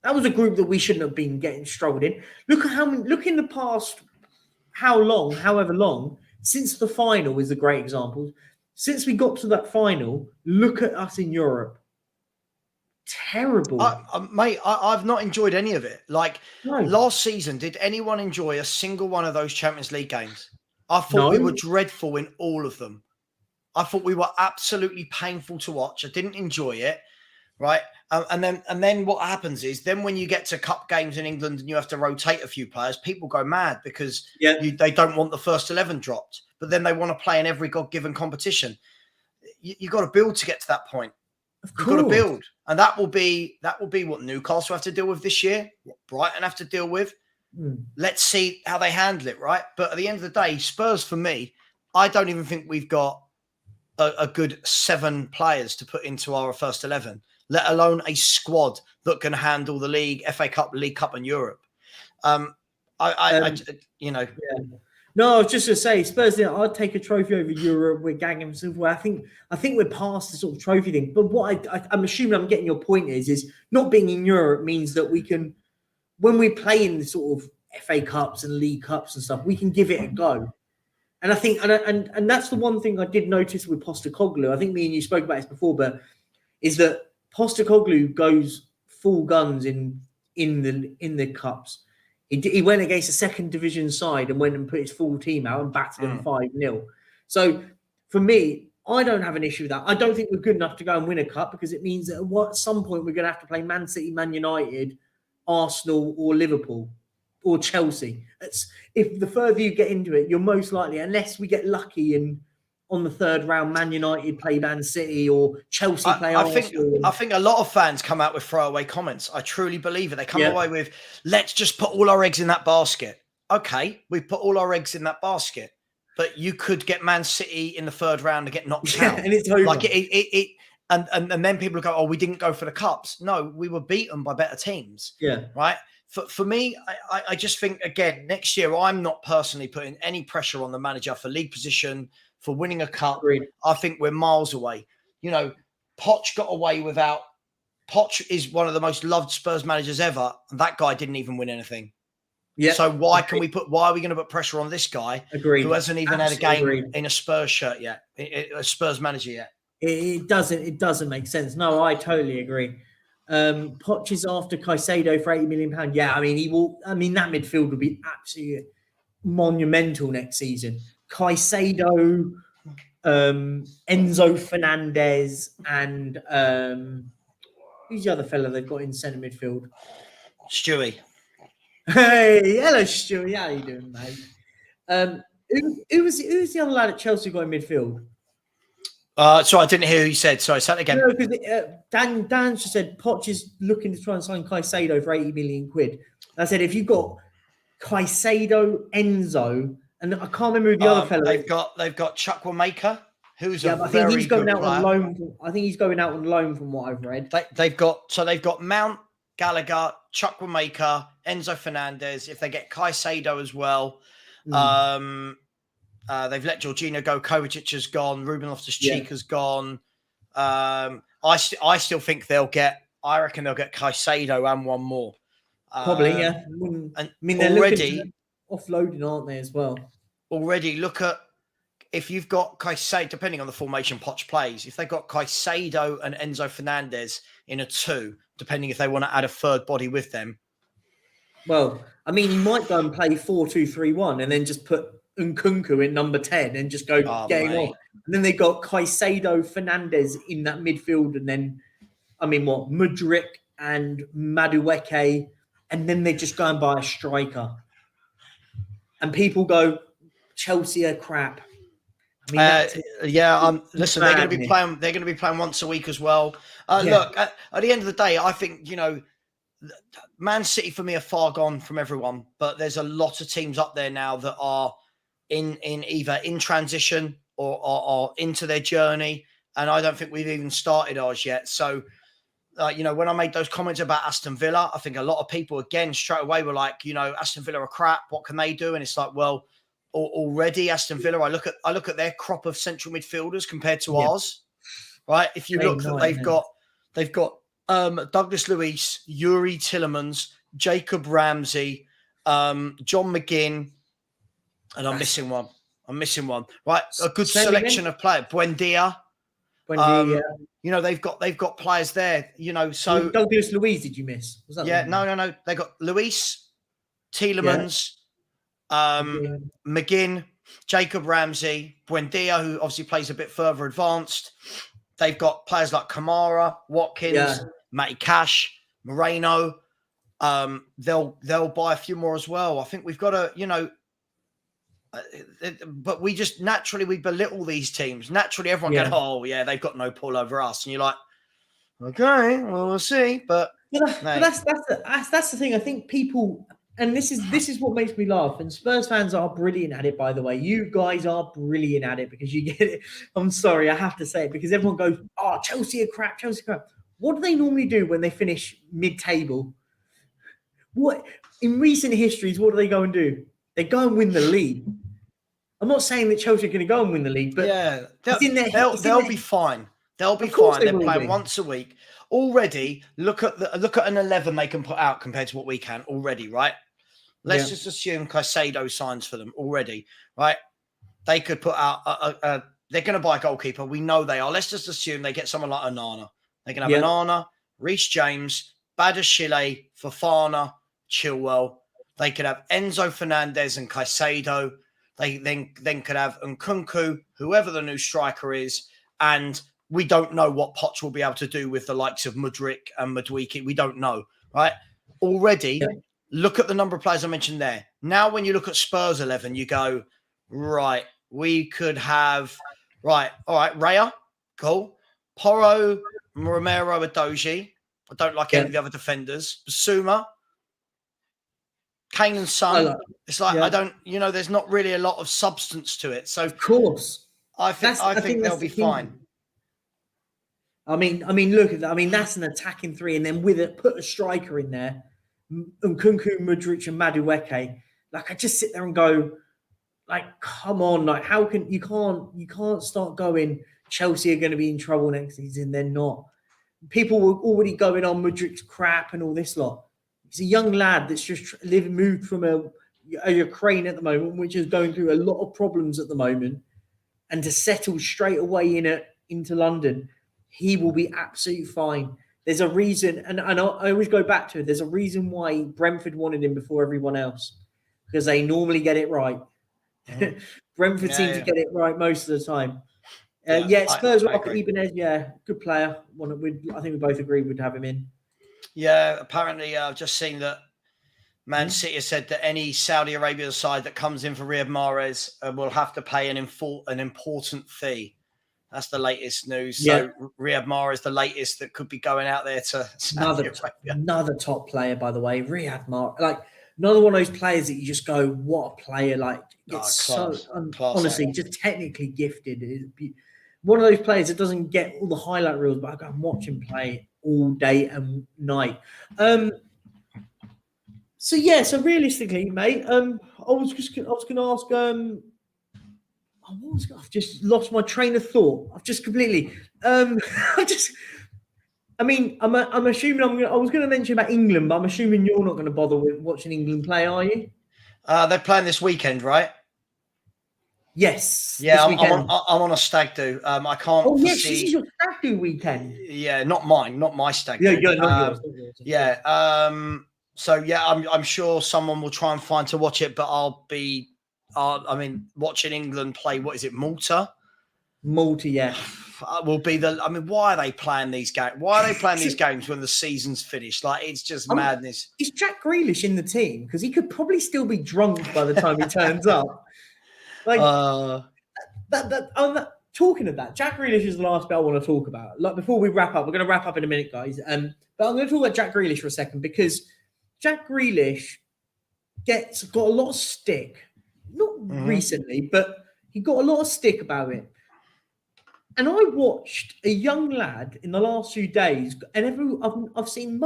That was a group that we shouldn't have been getting struggled in. Look in the past, however long, since the final is a great example. Since we got to that final, look at us in Europe. Terrible. Mate, I've not enjoyed any of it. Last season, did anyone enjoy a single one of those Champions League games? I thought we were dreadful in all of them. I thought we were absolutely painful to watch. I didn't enjoy it, right? And then what happens is then when you get to cup games in England and you have to rotate a few players, people go mad because they don't want the first 11 dropped, but then they want to play in every God-given competition. You've got to build to get to that point. You've got to build. And that will be what Newcastle have to deal with this year, what Brighton have to deal with. Let's see how they handle it, right? But at the end of the day, Spurs, for me, I don't even think we've got a good 7 players to put into our first 11, let alone a squad that can handle the league, FA Cup, League Cup, and Europe. No, I was just going to say, Spurs. I'd take a trophy over Europe. We're ganging silverware. I think we're past the sort of trophy thing. But what I'm assuming I'm getting your point is not being in Europe means that we can, when we play in the sort of FA Cups and League Cups and stuff, we can give it a go. And I think, and that's the one thing I did notice with Postecoglou. I think me and you spoke about this before, but is that Postecoglou goes full guns in the cups. He went against a second division side and went and put his full team out and battered them 5-0. So for me, I don't have an issue with that. I don't think we're good enough to go and win a cup because it means that at some point we're going to have to play Man City, Man United, Arsenal, or Liverpool, or Chelsea. If the further you get into it, you're most likely, unless we get lucky and on the third round, Man United play Man City or Chelsea play Arsenal. I think a lot of fans come out with throwaway comments. I truly believe it. They come away with, let's just put all our eggs in that basket. Okay, we put all our eggs in that basket, but you could get Man City in the third round and get knocked out. And it's over. Like and then people go, oh, we didn't go for the cups. No, we were beaten by better teams. Yeah. Right. For me, I just think, again, next year, I'm not personally putting any pressure on the manager for league position, for winning a cup. Agreed. I think we're miles away. You know, Poch got away without. Poch is one of the most loved Spurs managers ever, and that guy didn't even win anything. Yeah. So why are we going to put pressure on this guy who hasn't even had a game in a Spurs shirt yet, a Spurs manager yet? It doesn't make sense. No, I totally agree. Poch is after Caicedo for £80 million. Yeah, I mean, that midfield will be absolutely monumental next season. Caicedo, Enzo Fernandez, and who's the other fella they've got in centre midfield? Stewie. Hey, hello, Stewie. How you doing, mate? Who's the other lad at Chelsea got in midfield? So I didn't hear who you said. Sorry, say that again. No, because Dan just said Poch is looking to try and sign Caicedo for £80 million. I said if you've got Caicedo, Enzo, and I can't remember who the other fellow. They've got Chukwuemeka, who's I think he's going out on loan. I think he's going out on loan from what I've read. They've got Mount, Gallagher, Chukwuemeka, Enzo Fernandez. If they get Caicedo as well. They've let Jorginho go. Kovacic has gone. Ruben Loftus-Cheek has gone. I still think I reckon they'll get Caicedo and one more. Probably, yeah. I mean, they're already offloading, aren't they, as well? Already, look at if you've got Caicedo, depending on the formation Poch plays, if they've got Caicedo and Enzo Fernandez in a 2, depending if they want to add a third body with them. Well, I mean, you might go and play 4-2-3-1 and then just put Nkunku in number 10 and just go game on. And then they got Caicedo, Fernandez in that midfield, and then, Mudryk and Madueke, and then they just go and buy a striker. And people go, Chelsea are crap. Listen, they're going to be playing. They're going to be playing once a week as well. Look, at the end of the day, I think Man City for me are far gone from everyone, but there's a lot of teams up there now that are in either in transition or into their journey, and I don't think we've even started ours yet. So, when I made those comments about Aston Villa, I think a lot of people again straight away were like, Aston Villa are crap. What can they do? And it's like, well, already Aston Villa. I look at their crop of central midfielders compared to ours, right? If you look, they've got Douglas Luiz, Yuri Tillemans, Jacob Ramsey, John McGinn, and I'm missing one. Right, a good selection of players. Buendia. They've got players there. So Douglas Luiz, did you miss? Was that no. They got Luiz, Tielemans, McGinn, Jacob Ramsey, Buendia, who obviously plays a bit further advanced. They've got players like Kamara, Watkins, Matty Cash, Moreno. They'll buy a few more as well. I think we've got to, but we just naturally we belittle these teams. Naturally, everyone goes, "Oh, yeah, they've got no pull over us," and you're like, "Okay, well, we'll see." But that's the thing. I think people, and this is what makes me laugh. And Spurs fans are brilliant at it, by the way. You guys are brilliant at it because you get it. I'm sorry, I have to say it because everyone goes, "Oh, Chelsea are crap. Chelsea are crap." What do they normally do when they finish mid-table? What in recent histories? What do they go and do? They go and win the league. I'm not saying that Chelsea are going to go and win the league, but yeah, they'll be fine. They'll be Of course fine. they They're will playing be. once a week already. Look at an 11 they can put out compared to what we can already, right? Let's just assume Caicedo signs for them already, right? They could put out they're going to buy a goalkeeper. We know they are. Let's just assume they get someone like Onana. They can have Onana, Reece James, Badashile, Fofana, Chilwell. They could have Enzo Fernandez and Caicedo. They then could have Nkunku, whoever the new striker is, and we don't know what Poch will be able to do with the likes of Mudryk and Madueke. We don't know, right? Already, look at the number of players I mentioned there. Now, when you look at Spurs 11, you go, right, we could have, all right, Raya, cool. Porro, Romero, Adoji. I don't like any of the other defenders. Basuma, Kane and Son. It's like, I don't, there's not really a lot of substance to it. So, of course, I think they'll be fine. I mean, look at that. I mean, that's an attacking three, and then with it, put a striker in there, Nkunku, Mudryk, and Madueke. Like, I just sit there and go, like, come on, like, how can you can't start going, Chelsea are going to be in trouble next season. They're not. People were already going on Mudryk's crap and all this lot. He's a young lad that's just moved from a Ukraine at the moment, which is going through a lot of problems at the moment, and to settle straight away into London, he will be absolutely fine. There's a reason, and I always go back to it. There's a reason why Brentford wanted him before everyone else, because they normally get it right. Brentford seem to get it right most of the time. Spurs were after Ibanez. Yeah, good player. I think we both agree we'd have him in. Yeah, apparently I've just seen that Man City has said that any Saudi Arabia side that comes in for Riyad Mahrez will have to pay an important fee. That's the latest news. So Riyad Mahrez, the latest that could be going out there to Saudi Arabia. Another top player, by the way, Riyad Mahrez. Like, another one of those players that you just go, what a player. Like, it's class honestly, just technically gifted. One of those players that doesn't get all the highlight reels, but I go and watch him play all day and night. So realistically, mate, I was going to ask, I've just lost my train of thought. I've just completely, I'm assuming I was going to mention about England, but I'm assuming you're not going to bother with watching England play, are you? They're playing this weekend, right? Yes. Yeah, I'm on a stag do. I can't. Oh yes, this is your stag do weekend. Yeah, not mine, not my stag do. Yeah, not yours. Yeah. So yeah, I'm sure someone will try and find to watch it, but I'll be, watching England play. What is it, Malta? Malta, yeah. Will be why are they playing these games? Why are they playing these games when the season's finished? Like, it's just madness. Is Jack Grealish in the team? Because he could probably still be drunk by the time he turns up. Like talking of that, Jack Grealish is the last bit I want to talk about. Like, before we wrap up, we're going to wrap up in a minute, guys. But I'm going to talk about Jack Grealish for a second, because Jack Grealish got a lot of stick. Not recently, but he got a lot of stick about it. And I watched a young lad in the last few days, and I've seen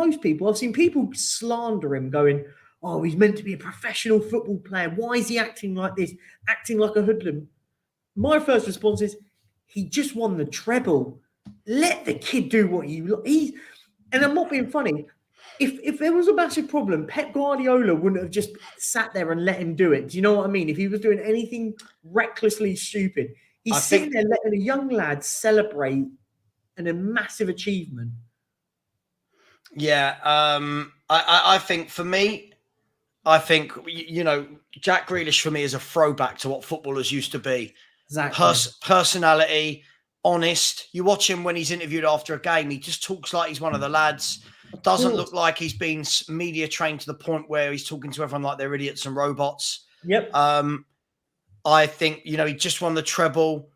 people slander him, going, oh, he's meant to be a professional football player. Why is he acting like this, acting like a hoodlum? My first response is, he just won the treble. Let the kid do what he's. And I'm not being funny. If there was a massive problem, Pep Guardiola wouldn't have just sat there and let him do it. Do you know what I mean? If he was doing anything recklessly stupid, he's sitting there letting a young lad celebrate a massive achievement. Yeah, I think for me, Jack Grealish for me is a throwback to what footballers used to be. Exactly. Personality, honest. You watch him when he's interviewed after a game, he just talks like he's one of the lads. Doesn't look like he's been media trained to the point where he's talking to everyone like they're idiots and robots. Yep. I think, he just won the treble.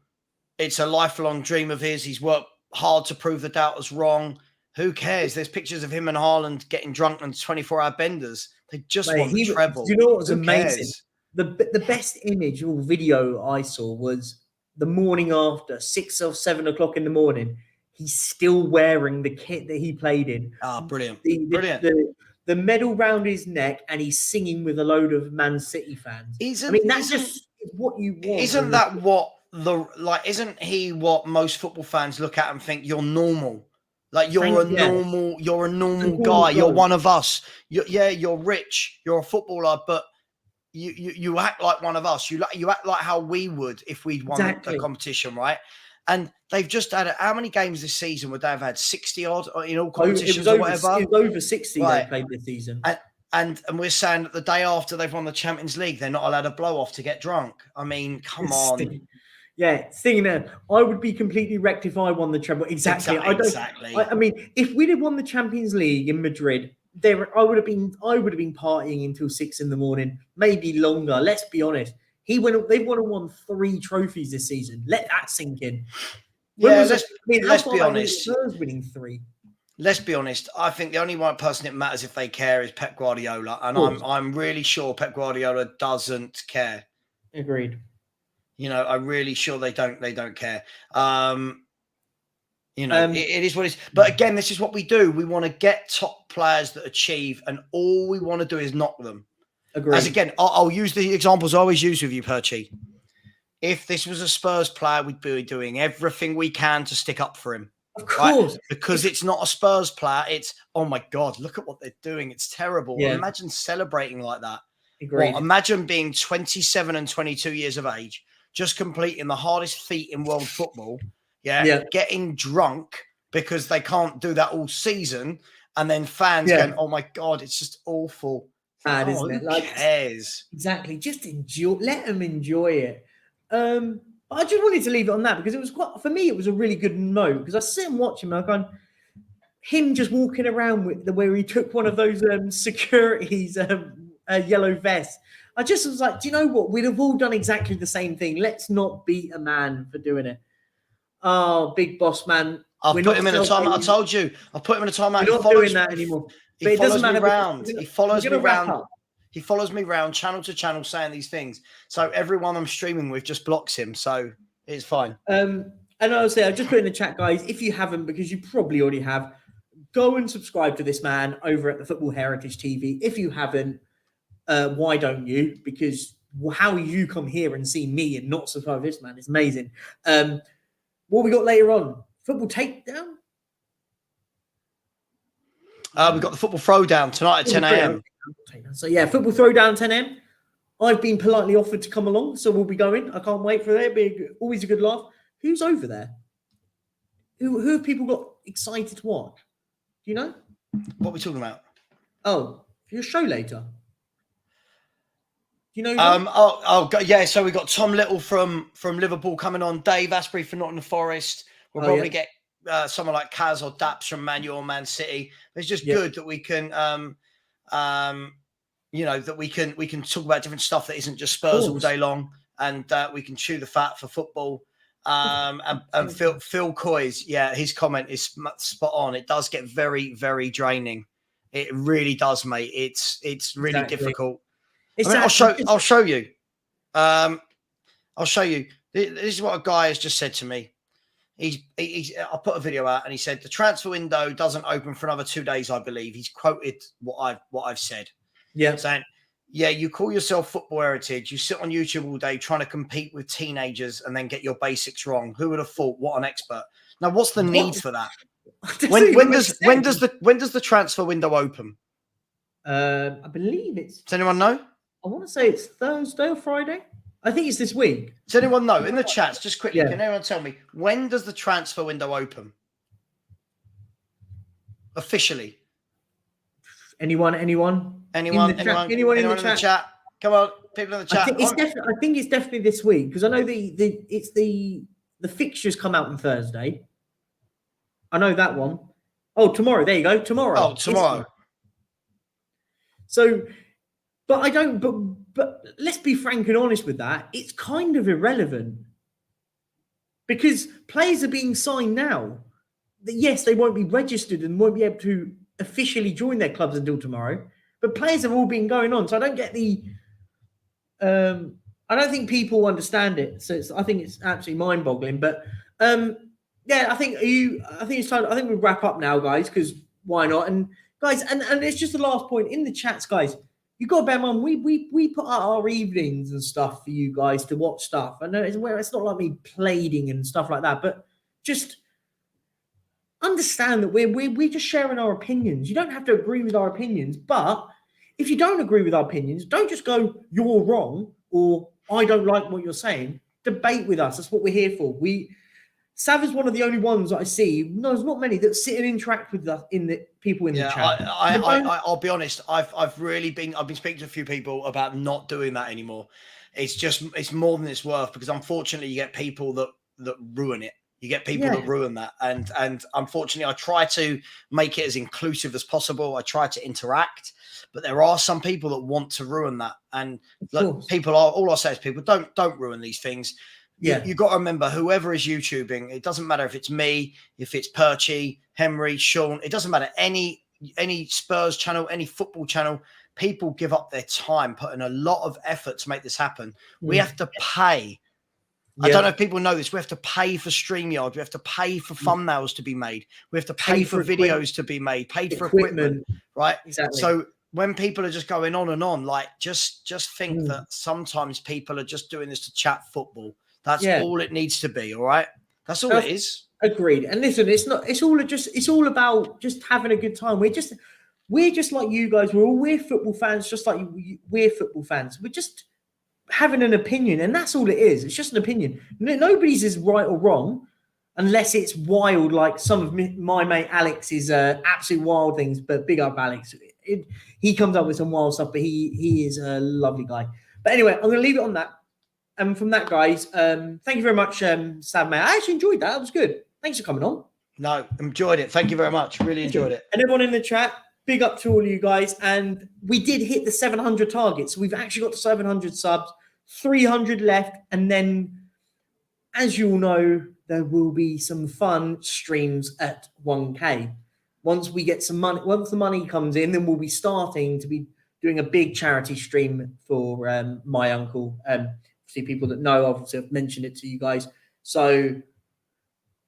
It's a lifelong dream of his. He's worked hard to prove the doubters wrong. Who cares? There's pictures of him and Haaland getting drunk on 24-hour benders. They just won the treble. Do you know what was amazing? The best image or video I saw was the morning after, 6 or 7 o'clock in the morning. He's still wearing the kit that he played in. Ah, brilliant. Brilliant. The medal round his neck, and he's singing with a load of Man City fans. That's just what you want. Isn't that what isn't he what most football fans look at and think you're normal? Like you're a normal guy. You're one of us. You're rich. You're a footballer, but you act like one of us. You act like how we would if we'd won the competition, right? And they've just had how many games this season would they have had? 60 odd in all competitions or whatever? It was over 60 they played this season. And we're saying that the day after they've won the Champions League, they're not allowed to blow off to get drunk. I mean, come on. Yeah, seeing that, I would be completely wrecked if I won the treble. Exactly. I mean, if we'd have won the Champions League in Madrid, I would have been partying until 6 a.m, maybe longer. Let's be honest. They've won 3 trophies this season. Let that sink in. Let's be honest. Spurs winning 3. Let's be honest. I think the only one person it matters if they care is Pep Guardiola, and I'm really sure Pep Guardiola doesn't care. Agreed. I'm really sure they don't care. It is what it is. But again, this is what we do. We want to get top players that achieve, and all we want to do is knock them. Agreed. As again, I'll use the examples I always use with you, Perchy. If this was a Spurs player, we'd be doing everything we can to stick up for him. Of course. Right? Because it's not a Spurs player. It's, oh my God, look at what they're doing. It's terrible. Yeah. Imagine celebrating like that. Agreed. Imagine being 27 and 22 years of age, just completing the hardest feat in world football. Getting drunk because they can't do that all season. And then fans going, oh my God, it's just awful. Bad, isn't it? Who cares? Exactly. Just enjoy. Let them enjoy it. I just wanted to leave it on that because it was for me, it was a really good note because I sit and watch him. I'm going, him just walking around with where he took one of those securities yellow vest. I just was like, do you know what? We'd have all done exactly the same thing. Let's not beat a man for doing it. Oh, big boss man. I'll put him in a timeout. I told you. I'll put him in a timeout. We're not doing that anymore. He follows me around. He follows me around. He follows me around channel to channel saying these things. So everyone I'm streaming with just blocks him. So it's fine. And I'll say, I'll just put in the chat, guys, if you haven't, because you probably already have, go and subscribe to this man over at the Football Heritage TV. If you haven't, why don't you? Because how you come here and see me and not subscribe to this man is amazing. What we got later on? Football Takedown? We've got the Football Throwdown tonight at 10 a.m. So, Football Throwdown 10 a.m. I've been politely offered to come along, so we'll be going. I can't wait for that. It'll be always a good laugh. Who's over there? Who have people got excited to watch? Do you know? What are we talking about? Oh, your show later. Do you know? So we got Tom Little from Liverpool coming on. Dave Asprey from Nottingham Forest. We'll probably get someone like Kaz or Daps from Man U or Man City. It's just good that we can, that we can talk about different stuff that isn't just Spurs all day long, and we can chew the fat for football. And Phil Coy's, his comment is spot on. It does get very, very draining. It really does, mate. It's really difficult. I'll show you. I'll show you. This is what a guy has just said to me. I put a video out and he said the transfer window doesn't open for another 2 days, I believe. He's quoted what I've said. Yeah. Saying, you call yourself Football Heritage. You sit on YouTube all day trying to compete with teenagers and then get your basics wrong. Who would have thought? What an expert. Now, what's the need for that? When does the transfer window open? I believe it's. Does anyone know? I want to say it's Thursday or Friday. I think it's this week. Does anyone know? In the chats, just quickly, can anyone tell me when does the transfer window open? Officially. Anyone in the chat? Come on, people in the chat. I think it's definitely this week because I know the fixtures come out on Thursday. I know that one. Oh, tomorrow. There you go. Tomorrow. Oh, tomorrow. So, but I don't. But let's be frank and honest with that. It's kind of irrelevant because players are being signed now. Yes, they won't be registered and won't be able to officially join their clubs until tomorrow. But players have all been going on, so I don't get the. I don't think people understand it. So I think it's absolutely mind-boggling. But I think it's time. I think we wrap up now, guys, because why not? And guys, and it's just the last point in the chats, guys. you got to bear in mind, we put out our evenings and stuff for you guys to watch stuff. I know it's not like me plating and stuff like that, but just understand that we're just sharing our opinions. You don't have to agree with our opinions, but if you don't agree with our opinions, don't just go, you're wrong, or I don't like what you're saying. Debate with us. That's what we're here for. Sav is one of the only ones that I see. No, there's not many that sit and interact with us in the people in the chat. I'll be honest. I've been speaking to a few people about not doing that anymore. It's more than it's worth, because unfortunately you get people that ruin it. You get people that ruin that, and unfortunately I try to make it as inclusive as possible. I try to interact, but there are some people that want to ruin that. And look, all I say is, people don't ruin these things. Yeah, you got to remember, whoever is YouTubing, it doesn't matter if it's me, if it's Perchy, Henry, Sean, it doesn't matter. Any Spurs channel, any football channel, people give up their time, put in a lot of effort to make this happen. We have to pay. I don't know if people know this. We have to pay for StreamYard. We have to pay for thumbnails to be made. We have to pay for videos to be made, paid for equipment, right? Exactly. So when people are just going on and on, like, just think that sometimes people are just doing this to chat football. That's all it needs to be. All right. That's all it is. Agreed. And listen, it's all about just having a good time. We're just like you guys. We're football fans, just like we're football fans. We're just having an opinion, and that's all it is. It's just an opinion. Nobody's is right or wrong, unless it's wild, like some of my mate Alex's absolute wild things. But big up Alex. He comes up with some wild stuff, but he is a lovely guy. But anyway, I'm going to leave it on that. And from that, guys, thank you very much, Sam, mate. I actually enjoyed that. It was good. Thanks for coming on. No, enjoyed it. Thank you very much. Really enjoyed it. And everyone in the chat, big up to all of you guys. And we did hit the 700 targets. So we've actually got to 700 subs, 300 left. And then, as you all know, there will be some fun streams at 1K. Once we get some money, once the money comes in, then we'll be starting to be doing a big charity stream for my uncle. See, people that know, obviously I've mentioned it to you guys. So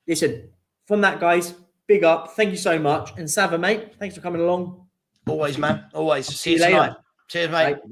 listen, from that, guys, big up. Thank you so much. And Sava, mate, thanks for coming along. Always, man. Always. See you later. Tonight. Cheers, mate. Bye.